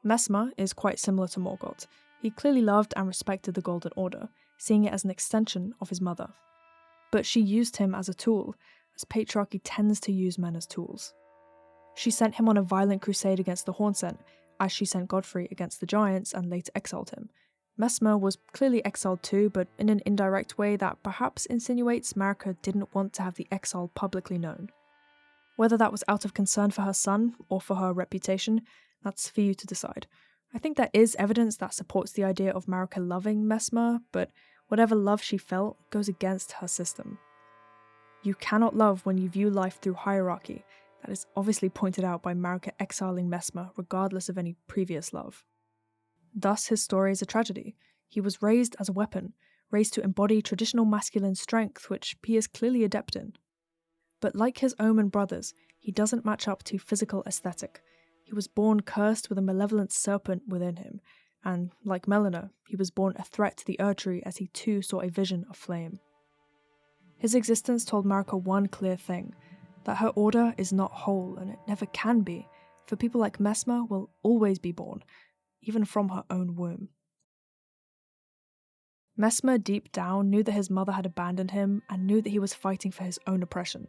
Messmer is quite similar to Morgott. He clearly loved and respected the Golden Order, seeing it as an extension of his mother. But she used him as a tool, as patriarchy tends to use men as tools. She sent him on a violent crusade against the Hornsent, as she sent Godfrey against the Giants and later exiled him. Messmer was clearly exiled too, but in an indirect way that perhaps insinuates Marika didn't want to have the exile publicly known. Whether that was out of concern for her son or for her reputation, that's for you to decide. I think there is evidence that supports the idea of Marika loving Messmer, but whatever love she felt goes against her system. You cannot love when you view life through hierarchy. That is obviously pointed out by Marika exiling Messmer regardless of any previous love. Thus, his story is a tragedy. He was raised as a weapon, raised to embody traditional masculine strength, which he is clearly adept in. But like his Omen brothers, he doesn't match up to physical aesthetic. He was born cursed with a malevolent serpent within him, and, like Melina, he was born a threat to the Erdtree as he too saw a vision of flame. His existence told Marika one clear thing, that her order is not whole, and it never can be, for people like Messmer will always be born, even from her own womb. Messmer deep down knew that his mother had abandoned him and knew that he was fighting for his own oppression.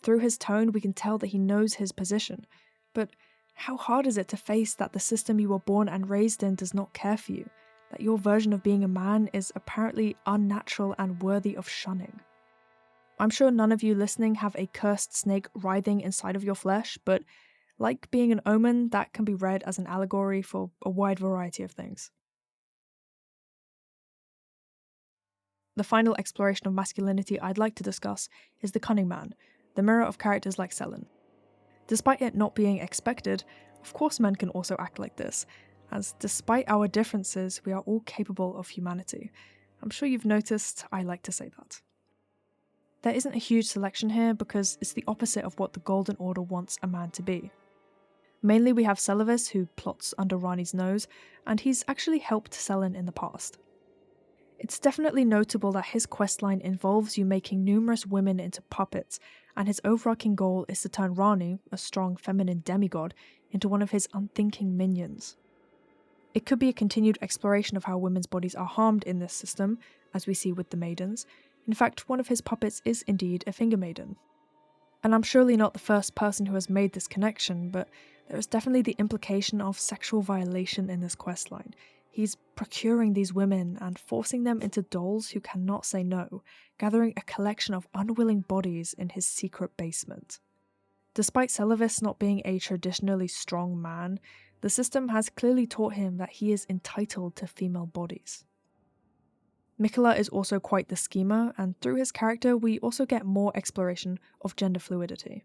Through his tone we can tell that he knows his position, but how hard is it to face that the system you were born and raised in does not care for you, that your version of being a man is apparently unnatural and worthy of shunning? I'm sure none of you listening have a cursed snake writhing inside of your flesh, but like being an omen, that can be read as an allegory for a wide variety of things. The final exploration of masculinity I'd like to discuss is the cunning man, the mirror of characters like Selin. Despite it not being expected, of course men can also act like this, as despite our differences, we are all capable of humanity. I'm sure you've noticed I like to say that. There isn't a huge selection here because it's the opposite of what the Golden Order wants a man to be. Mainly we have Celavis, who plots under Rani's nose, and he's actually helped Selin in the past. It's definitely notable that his questline involves you making numerous women into puppets, and his overarching goal is to turn Rani, a strong feminine demigod, into one of his unthinking minions. It could be a continued exploration of how women's bodies are harmed in this system, as we see with the maidens. In fact, one of his puppets is indeed a finger maiden. And I'm surely not the first person who has made this connection, but there is definitely the implication of sexual violation in this questline. He's procuring these women and forcing them into dolls who cannot say no, gathering a collection of unwilling bodies in his secret basement. Despite Celivis not being a traditionally strong man, the system has clearly taught him that he is entitled to female bodies. Mikola is also quite the schemer, and through his character we also get more exploration of gender fluidity.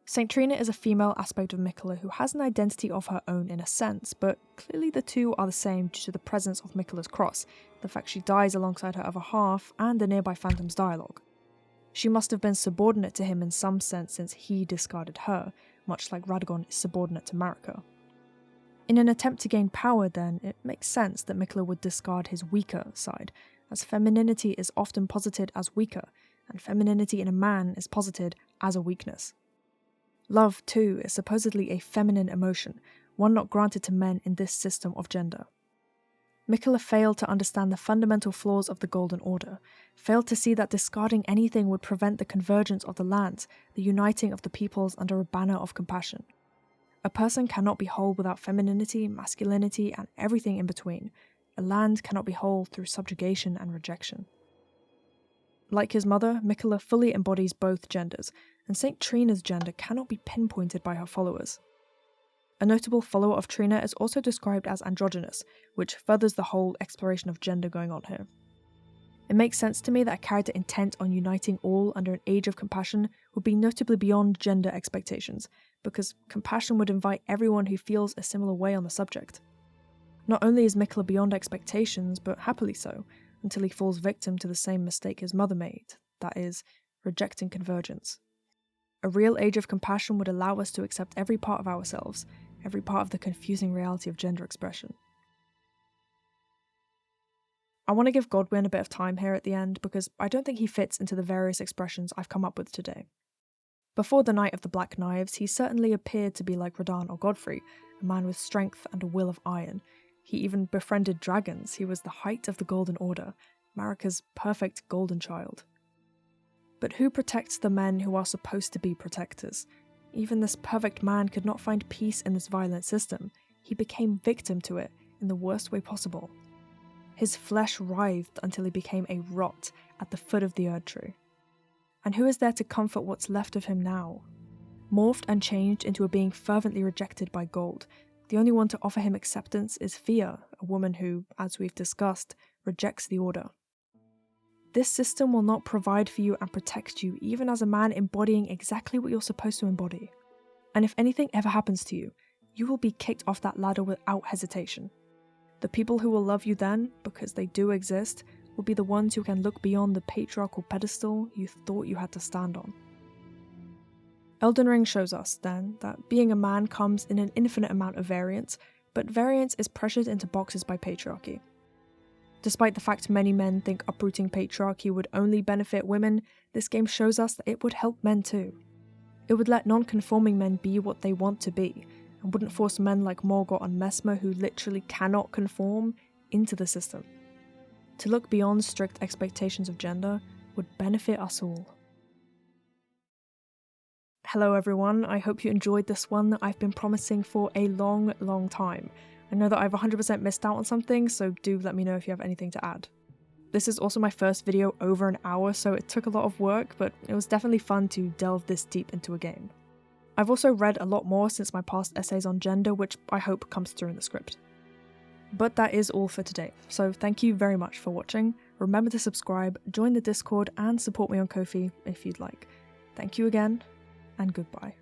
St. Trina is a female aspect of Mikola who has an identity of her own in a sense, but clearly the two are the same due to the presence of Mikola's cross, the fact she dies alongside her other half, and the nearby Phantom's dialogue. She must have been subordinate to him in some sense since he discarded her, much like Radagon is subordinate to Marika. In an attempt to gain power then, it makes sense that Mikola would discard his weaker side, as femininity is often posited as weaker, and femininity in a man is posited as a weakness. Love, too, is supposedly a feminine emotion, one not granted to men in this system of gender. Mikola failed to understand the fundamental flaws of the Golden Order, failed to see that discarding anything would prevent the convergence of the lands, the uniting of the peoples under a banner of compassion. A person cannot be whole without femininity, masculinity, and everything in between. A land cannot be whole through subjugation and rejection. Like his mother, Mikola fully embodies both genders, and St. Trina's gender cannot be pinpointed by her followers. A notable follower of Trina is also described as androgynous, which furthers the whole exploration of gender going on here. It makes sense to me that a character intent on uniting all under an age of compassion would be notably beyond gender expectations, because compassion would invite everyone who feels a similar way on the subject. Not only is Mikola beyond expectations, but happily so, until he falls victim to the same mistake his mother made, that is, rejecting convergence. A real age of compassion would allow us to accept every part of ourselves, every part of the confusing reality of gender expression. I want to give Godwyn a bit of time here at the end because I don't think he fits into the various expressions I've come up with today. Before the Night of the Black Knives, he certainly appeared to be like Radahn or Godfrey, a man with strength and a will of iron. He even befriended dragons. He was the height of the Golden Order, Marika's perfect golden child. But who protects the men who are supposed to be protectors? Even this perfect man could not find peace in this violent system. He became victim to it in the worst way possible. His flesh writhed until he became a rot at the foot of the Erd Tree. And who is there to comfort what's left of him now? Morphed and changed into a being fervently rejected by Gold, the only one to offer him acceptance is Fia, a woman who, as we've discussed, rejects the Order. This system will not provide for you and protect you even as a man embodying exactly what you're supposed to embody. And if anything ever happens to you, you will be kicked off that ladder without hesitation. The people who will love you then, because they do exist, will be the ones who can look beyond the patriarchal pedestal you thought you had to stand on. Elden Ring shows us, then, that being a man comes in an infinite amount of variance, but variance is pressured into boxes by patriarchy. Despite the fact many men think uprooting patriarchy would only benefit women, this game shows us that it would help men too. It would let non-conforming men be what they want to be, and wouldn't force men like Morgott and Messmer who literally cannot conform into the system. To look beyond strict expectations of gender would benefit us all. Hello everyone, I hope you enjoyed this one that I've been promising for a long time. I know that I've 100% missed out on something, so do let me know if you have anything to add. This is also my first video over an hour, so it took a lot of work, but it was definitely fun to delve this deep into a game. I've also read a lot more since my past essays on gender, which I hope comes through in the script. But that is all for today, so thank you very much for watching. Remember to subscribe, join the Discord, and support me on Ko-fi if you'd like. Thank you again, and goodbye.